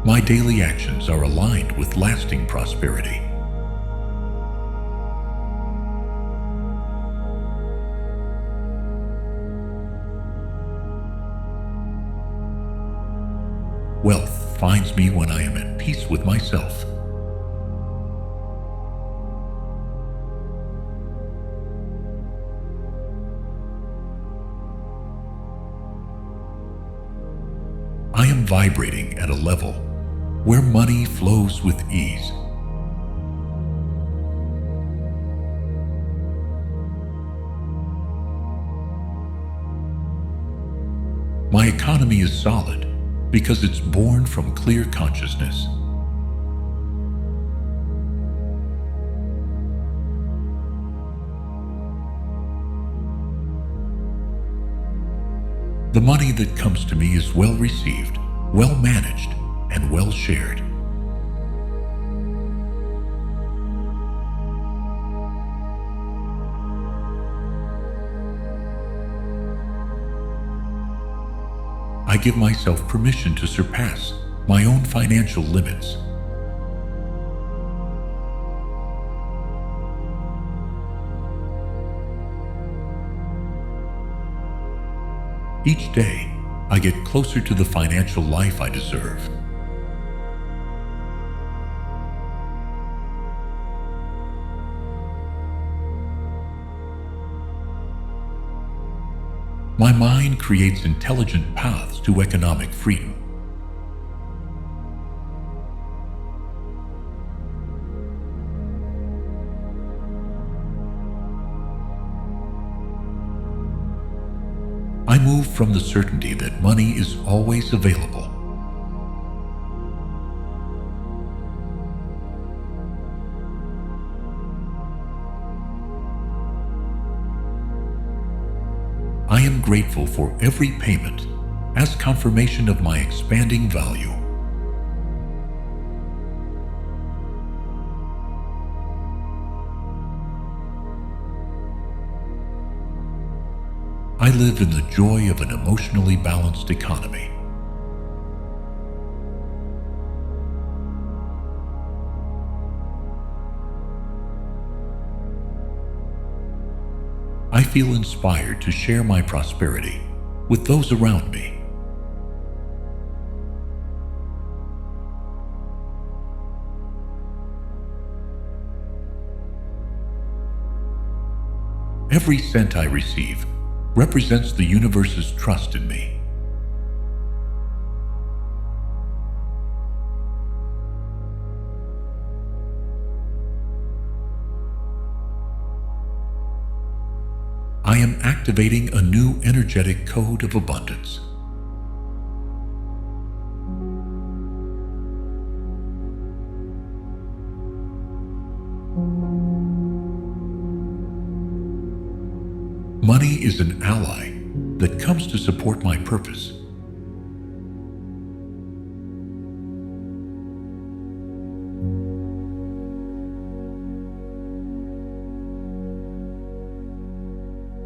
My daily actions are aligned with lasting prosperity. Wealth finds me when I am at peace with myself. I am vibrating at a level where money flows with ease. My economy is solid because it's born from clear consciousness. The money that comes to me is well received, well managed, and well shared. I give myself permission to surpass my own financial limits. Each day, I get closer to the financial life I deserve. My mind creates intelligent paths to economic freedom. I move from the certainty that money is always available. I am grateful for every payment as confirmation of my expanding value. I live in the joy of an emotionally balanced economy. I feel inspired to share my prosperity with those around me. Every cent I receive represents the universe's trust in me. I am activating a new energetic code of abundance. Money is an ally that comes to support my purpose.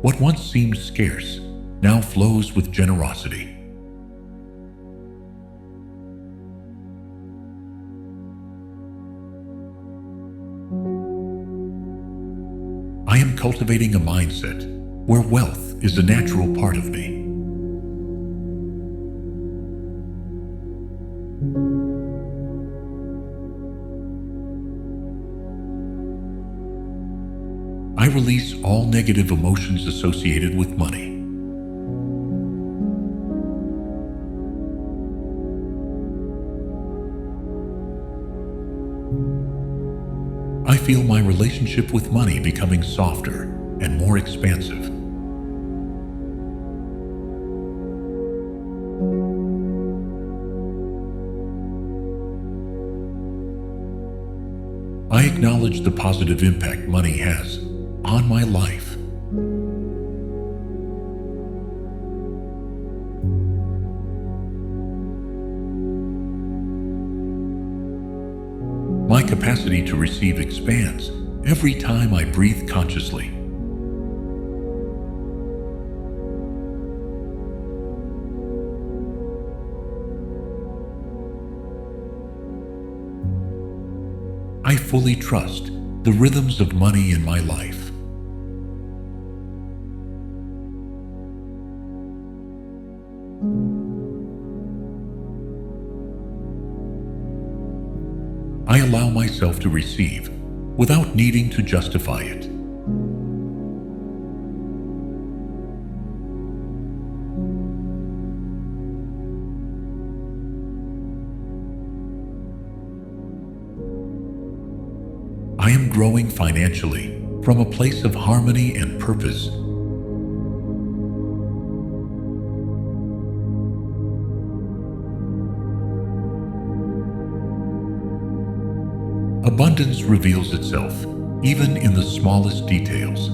What once seemed scarce now flows with generosity. I am cultivating a mindset where wealth is a natural part of me. I release all negative emotions associated with money. I feel my relationship with money becoming softer and more expansive. I acknowledge the positive impact money has on my life. My capacity to receive expands every time I breathe consciously. I fully trust the rhythms of money in my life. I allow myself to receive without needing to justify it. I am growing financially from a place of harmony and purpose. Abundance reveals itself even in the smallest details.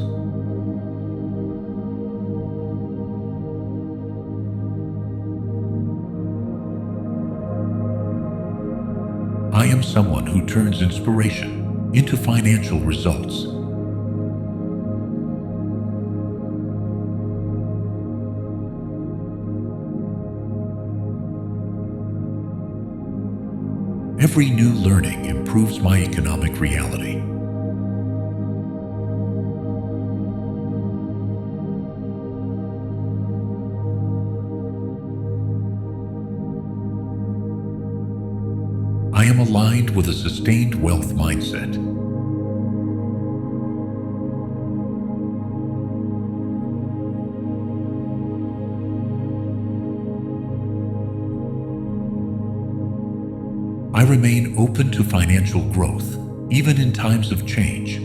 I am someone who turns inspiration into financial results. Every new learning improves my economic reality. I am aligned with a sustained wealth mindset. I remain open to financial growth, even in times of change.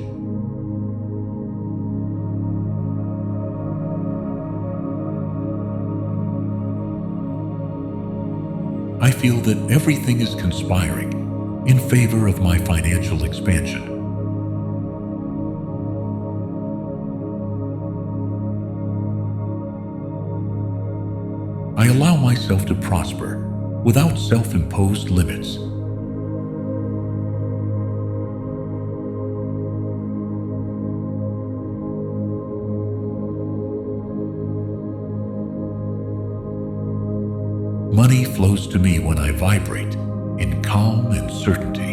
I feel that everything is conspiring in favor of my financial expansion. I allow myself to prosper without self-imposed limits. Money flows to me when I vibrate in calm and certainty.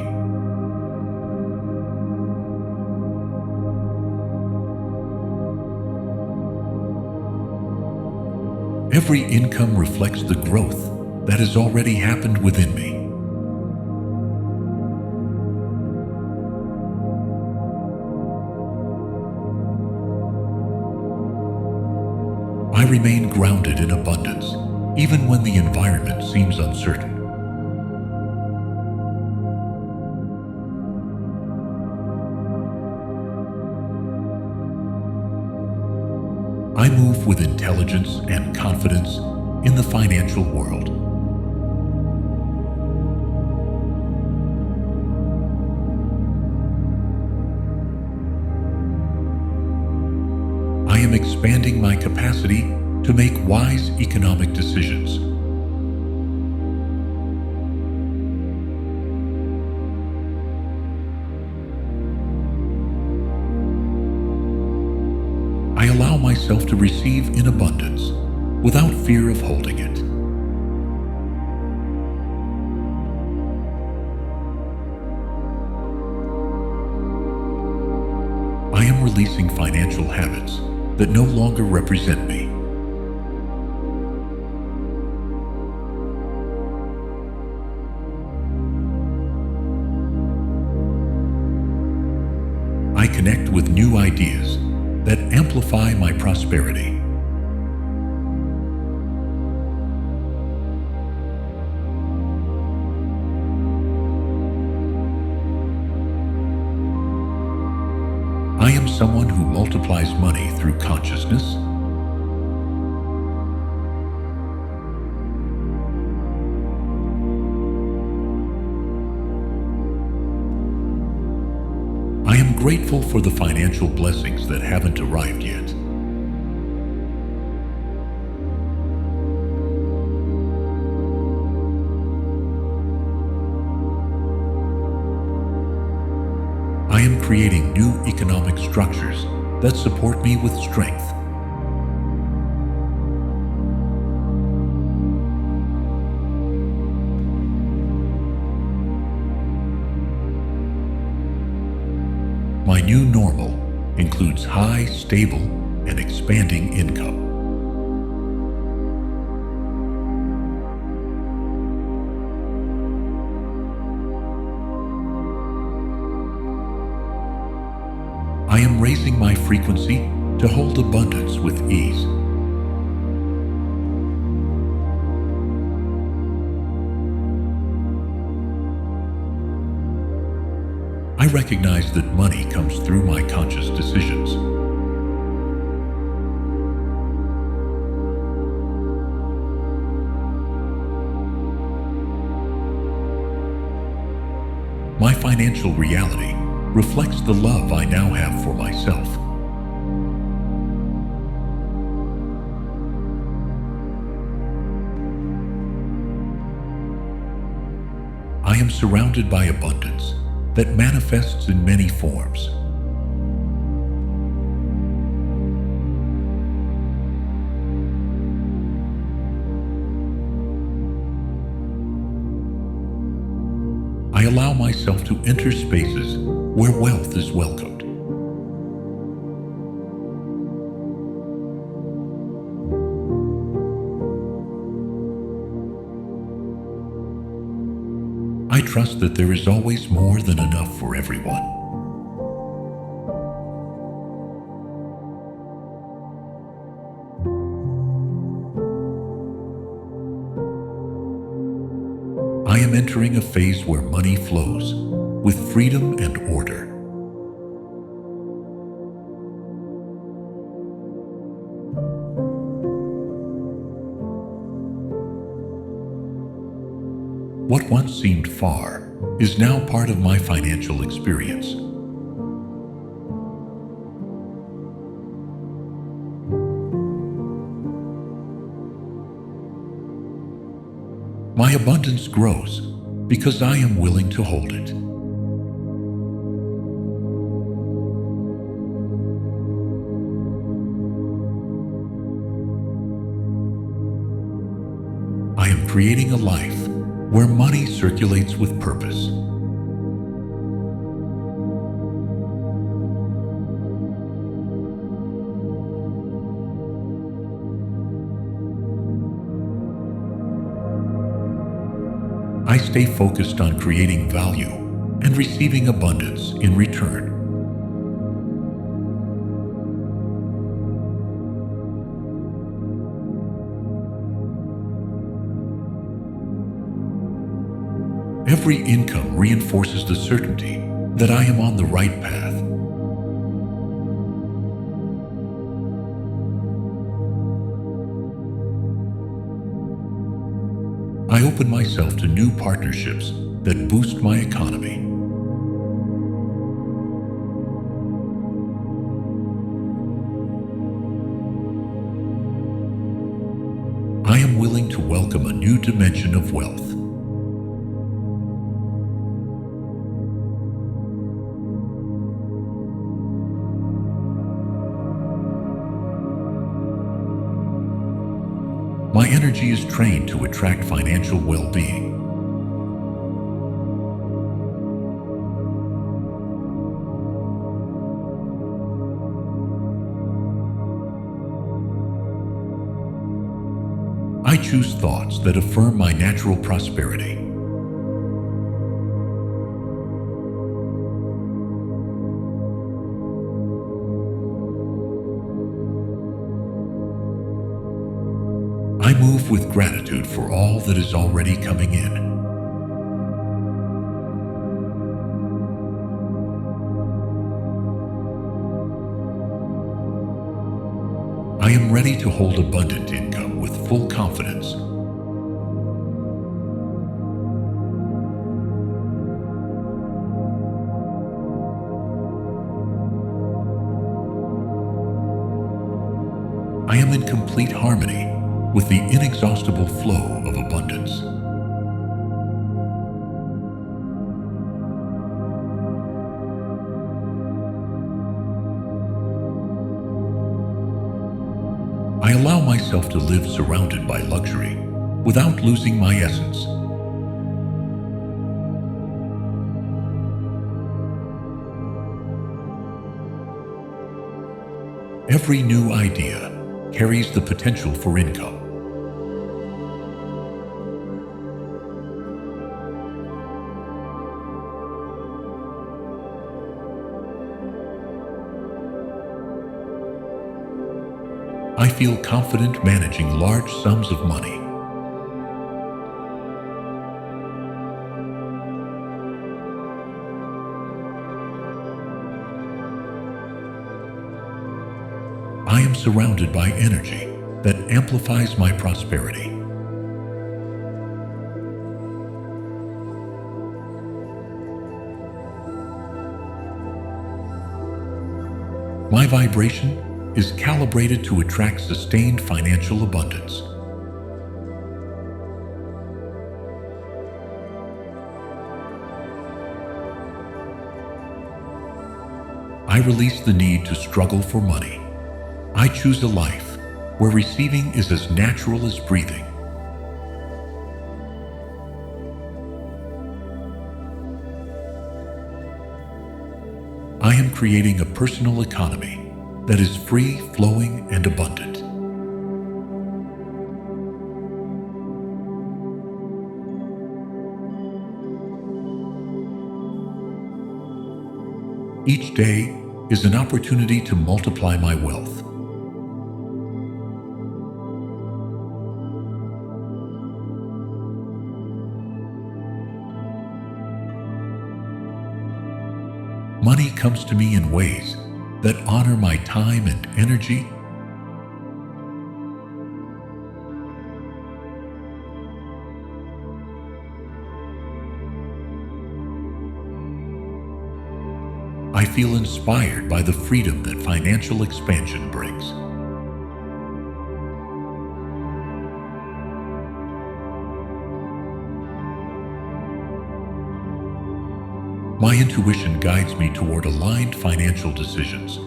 Every income reflects the growth that has already happened within me. I remain grounded in abundance, even when the environment seems uncertain. I move with intelligence and confidence in the financial world. I am expanding my capacity to make wise economic decisions. I allow myself to receive in abundance without fear of holding it. I am releasing financial habits that no longer represent me. I connect with new ideas that amplify my prosperity. I am someone who multiplies money through consciousness. I am grateful for the financial blessings that haven't arrived yet. I am creating new economic structures that support me with strength. My new normal includes high, stable, and expanding income. I am raising my frequency to hold abundance with ease. I recognize that money comes through my conscious decisions. My financial reality reflects the love I now have for myself. I am surrounded by abundance that manifests in many forms. I allow myself to enter spaces where wealth is welcomed. I trust that there is always more than enough for everyone. I am entering a phase where money flows with freedom and order. What once seemed far is now part of my financial experience. My abundance grows because I am willing to hold it. I am creating a life where money circulates with purpose. I stay focused on creating value and receiving abundance in return. Every income reinforces the certainty that I am on the right path. I open myself to new partnerships that boost my economy. I am willing to welcome a new dimension of wealth. My energy is trained to attract financial well-being. I choose thoughts that affirm my natural prosperity. I move with gratitude for all that is already coming in. I am ready to hold abundant income with full confidence. I am in complete harmony with the inexhaustible flow of abundance. I allow myself to live surrounded by luxury without losing my essence. Every new idea carries the potential for income. I feel confident managing large sums of money. I am surrounded by energy that amplifies my prosperity. My vibration is calibrated to attract sustained financial abundance. I release the need to struggle for money. I choose a life where receiving is as natural as breathing. I am creating a personal economy that is free, flowing, and abundant. Each day is an opportunity to multiply my wealth. Money comes to me in ways that honor my time and energy. I feel inspired by the freedom that financial expansion brings. My intuition guides me toward aligned financial decisions.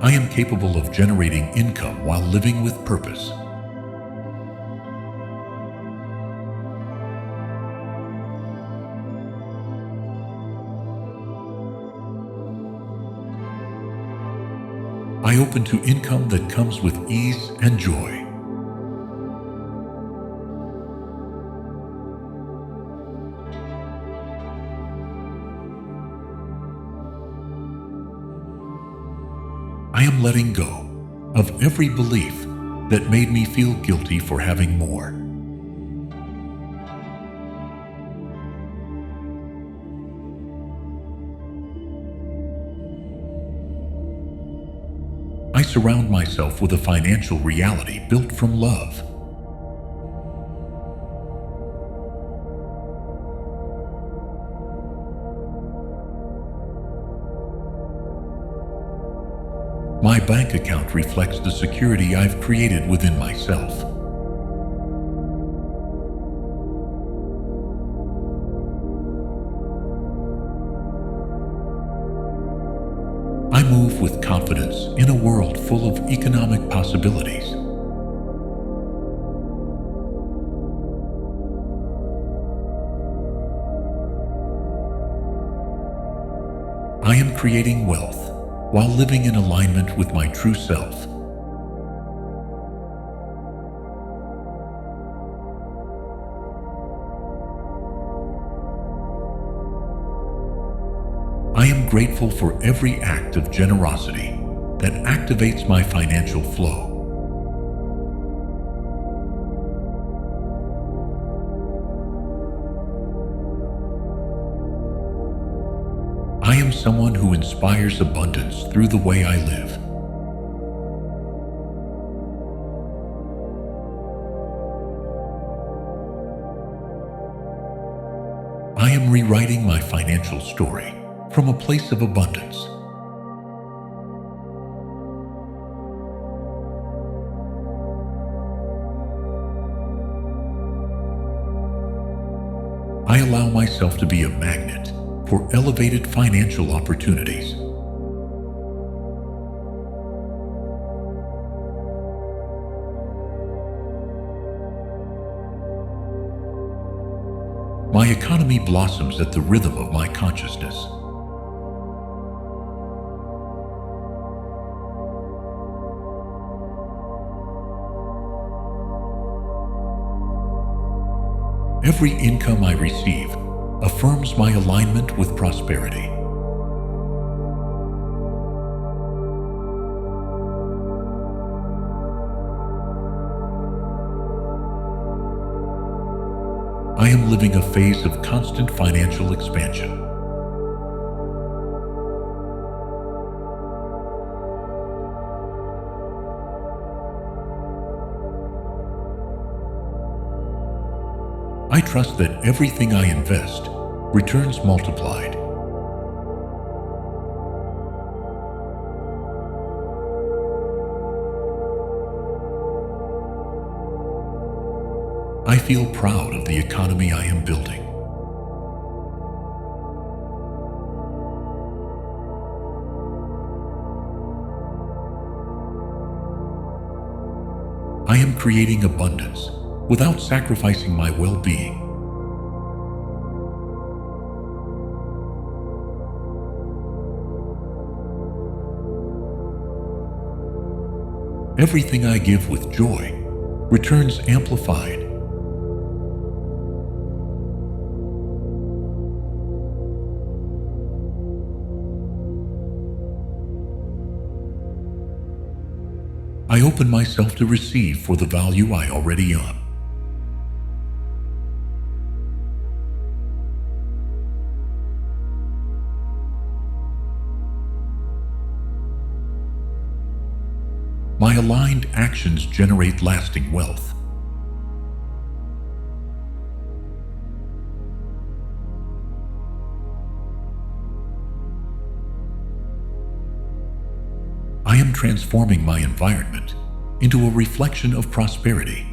I am capable of generating income while living with purpose. I open to income that comes with ease and joy. I am letting go of every belief that made me feel guilty for having more. I surround myself with a financial reality built from love. My bank account reflects the security I've created within myself. I move with confidence in a world full of economic possibilities. I am creating wealth while living in alignment with my true self. I am grateful for every act of generosity that activates my financial flow. I am someone who inspires abundance through the way I live. I am rewriting my financial story from a place of abundance. I allow myself to be a magnet for elevated financial opportunities. My economy blossoms at the rhythm of my consciousness. Every income I receive affirms my alignment with prosperity. I am living a phase of constant financial expansion. I trust that everything I invest returns multiplied. I feel proud of the economy I am building. I am creating abundance without sacrificing my well-being. Everything I give with joy returns amplified. I open myself to receive for the value I already own. My aligned actions generate lasting wealth. I am transforming my environment into a reflection of prosperity.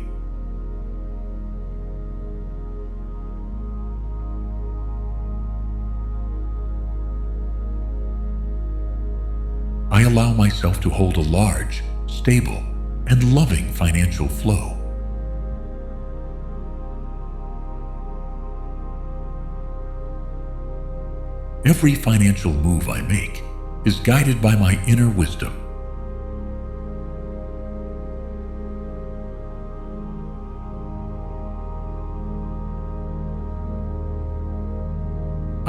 I allow myself to hold a large, stable, and loving financial flow. Every financial move I make is guided by my inner wisdom.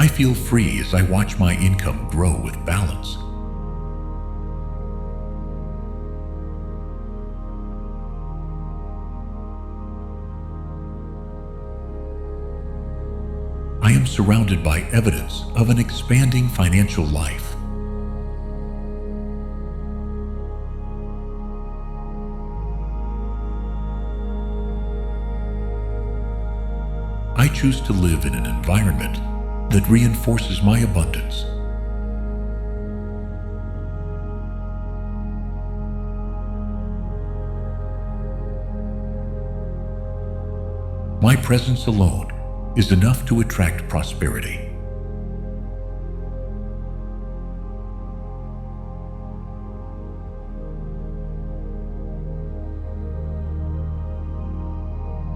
I feel free as I watch my income grow with balance. I am surrounded by evidence of an expanding financial life. I choose to live in an environment that reinforces my abundance. My presence alone is enough to attract prosperity.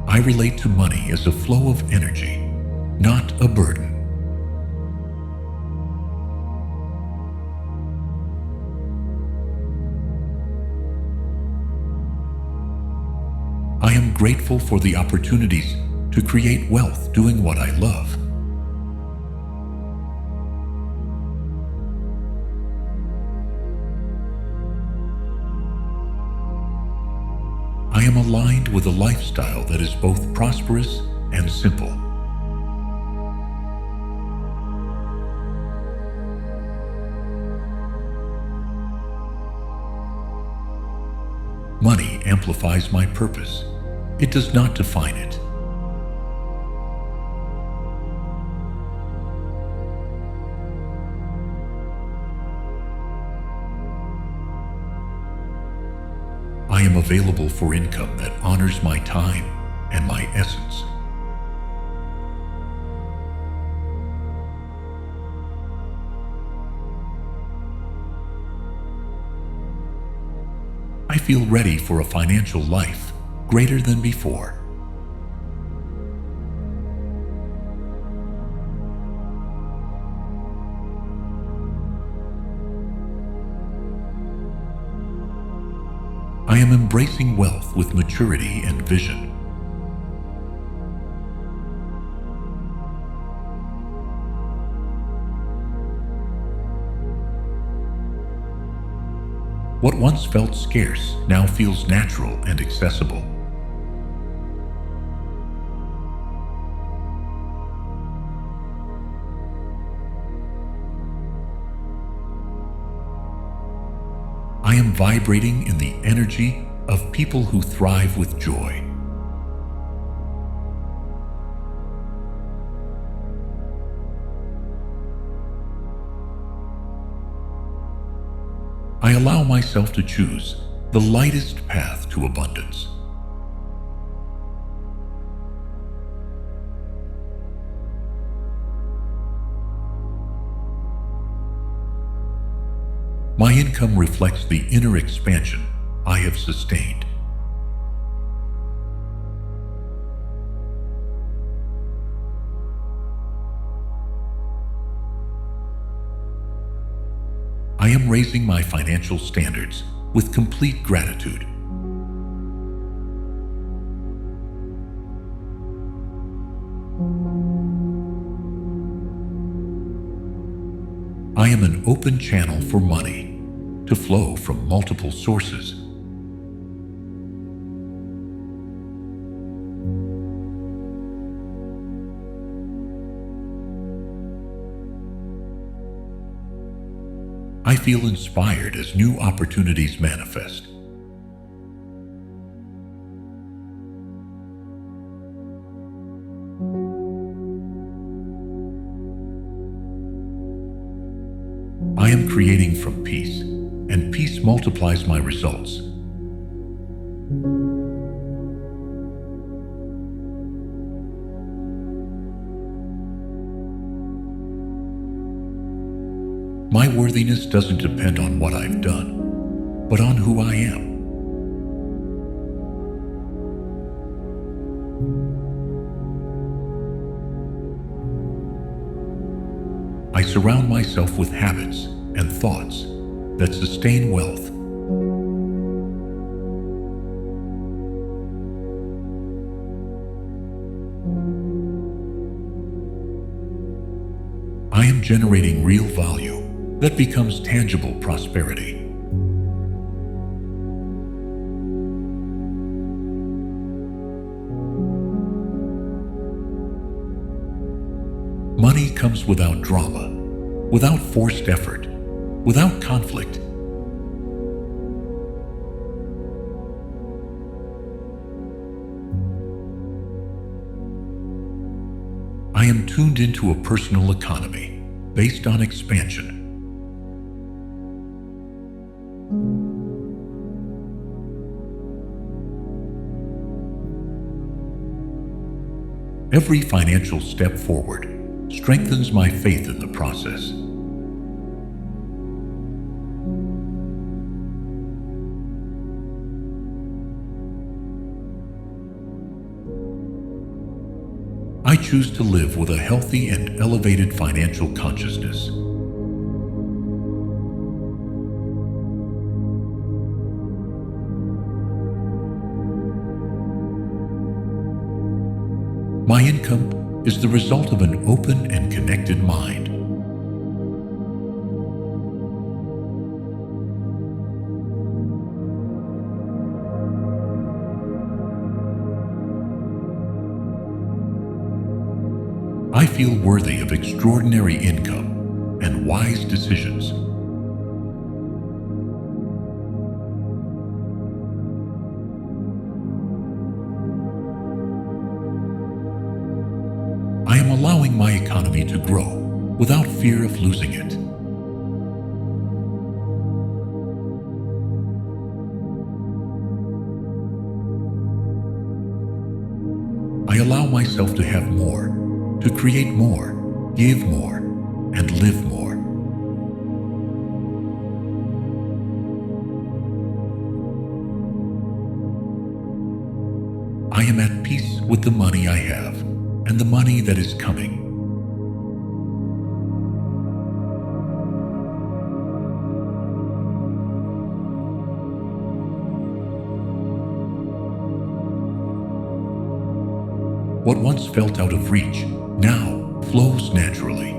I relate to money as a flow of energy, not a burden. I am grateful for the opportunities to create wealth doing what I love. I am aligned with a lifestyle that is both prosperous and simple. Money amplifies my purpose. It does not define it. I am available for income that honors my time and my essence. I feel ready for a financial life greater than before. I am embracing wealth with maturity and vision. What once felt scarce now feels natural and accessible. I am vibrating in the energy of people who thrive with joy. I allow myself to choose the lightest path to abundance. My income reflects the inner expansion I have sustained. I am raising my financial standards with complete gratitude. I am an open channel for money to flow from multiple sources. I feel inspired as new opportunities manifest. I am creating from peace, and peace multiplies my results. My worthiness doesn't depend on what I've done, but on who I am. I surround myself with habits and thoughts that sustain wealth. am generating real value that becomes tangible prosperity. Money comes without drama, without forced effort, without conflict. I am tuned into a personal economy based on expansion. Every financial step forward strengthens my faith in the process. I choose to live with a healthy and elevated financial consciousness. My income is the result of an open and connected mind. I feel worthy of extraordinary income and wise decisions. I am allowing my economy to grow without fear of losing it. I allow myself to have more, to create more, give more, and live more. I am at peace with the money I have and the money that is coming. What once felt out of reach now flows naturally.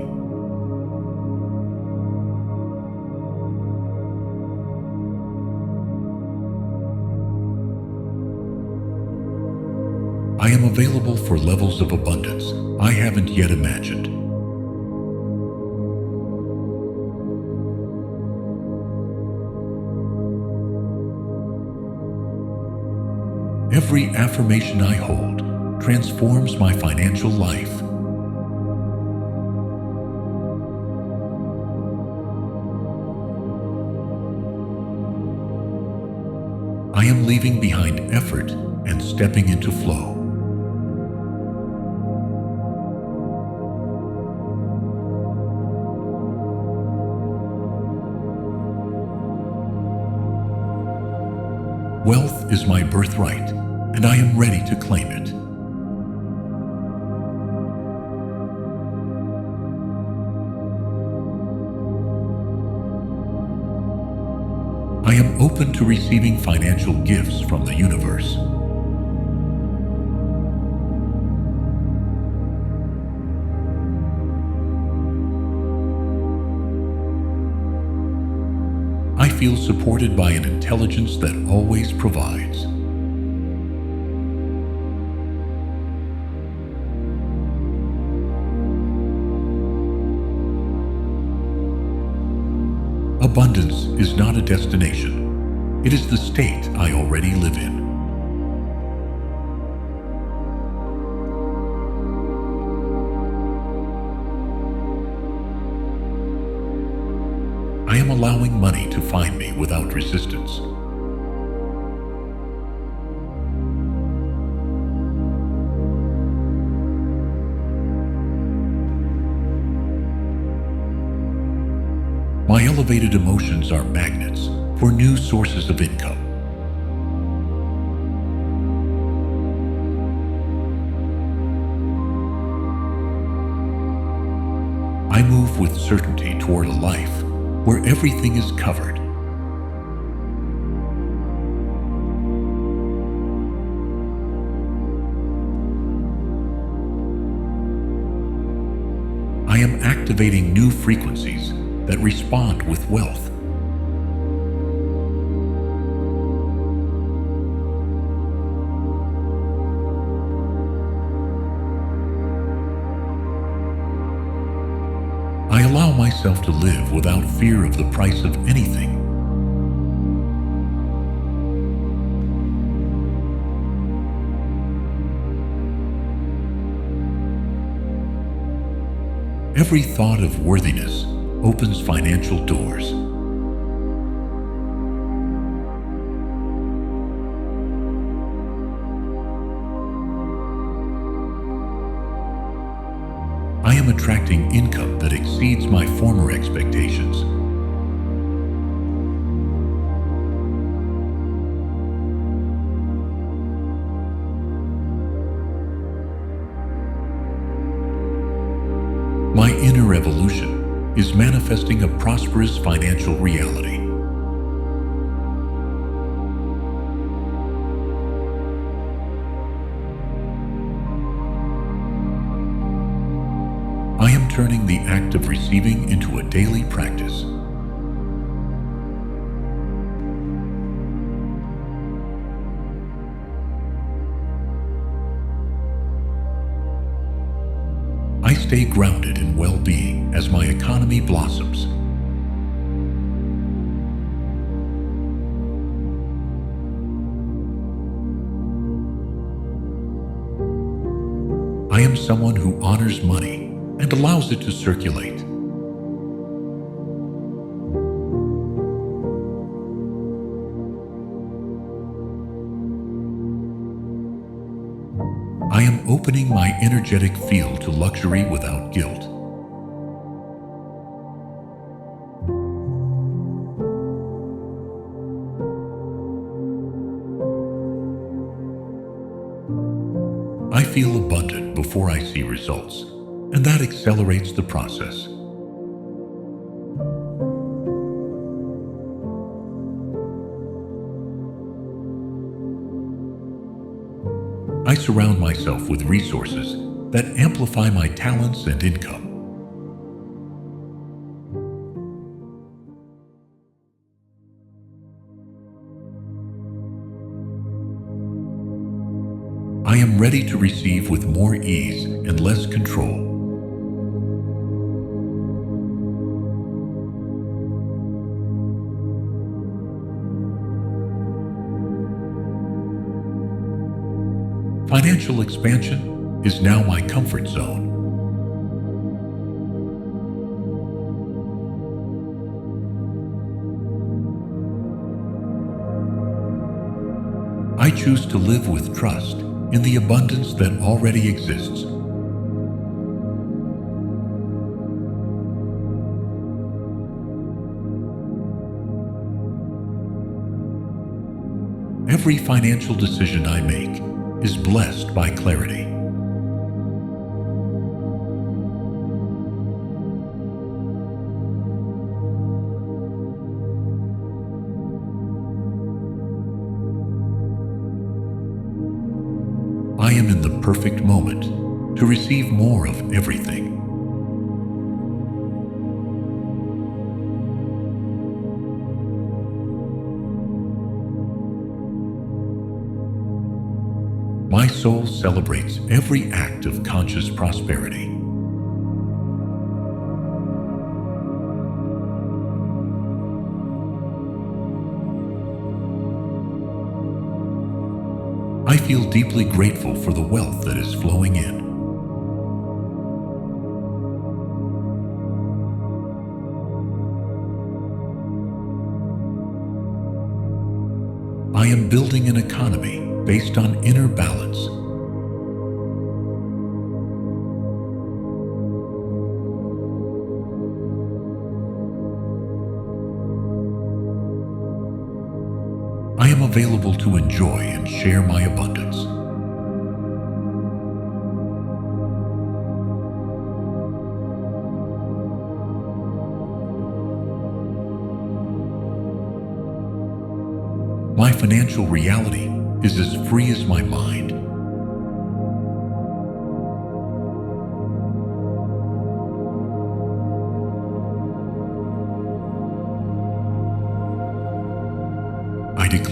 I am available for levels of abundance I haven't yet imagined. Every affirmation I hold transforms my financial life. I am leaving behind effort and stepping into flow. Wealth is my birthright, and I am ready to claim it. I am open to receiving financial gifts from the universe. I feel supported by an intelligence that always provides. Abundance is not a destination. It is the state I already live in. I am allowing money to find me without resistance. My elevated emotions are magnets for new sources of income. I move with certainty toward a life where everything is covered. I am activating new frequencies that respond with wealth. I allow myself to live without fear of the price of anything. Every thought of worthiness opens financial doors. I am attracting income that exceeds my former expectations. My inner evolution is manifesting a prosperous financial reality. I am turning the act of receiving into a daily practice. I stay grounded in well-being as my economy blossoms. I am someone who honors money and allows it to circulate. I am opening my energetic field to luxury without guilt. I feel abundant before I see results, and that accelerates the process. I surround myself with resources that amplify my talents and income. I am ready to receive with more ease and less control. Financial expansion is now my comfort zone. I choose to live with trust in the abundance that already exists. Every financial decision I make is blessed by clarity. I am in the perfect moment to receive more of everything. My soul celebrates every act of conscious prosperity. I feel deeply grateful for the wealth that is flowing in. I am building an economy based on inner balance. I am available to enjoy and share my abundance. My financial reality is as free as my mind.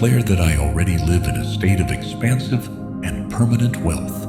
declare that I already live in a state of expansive and permanent wealth.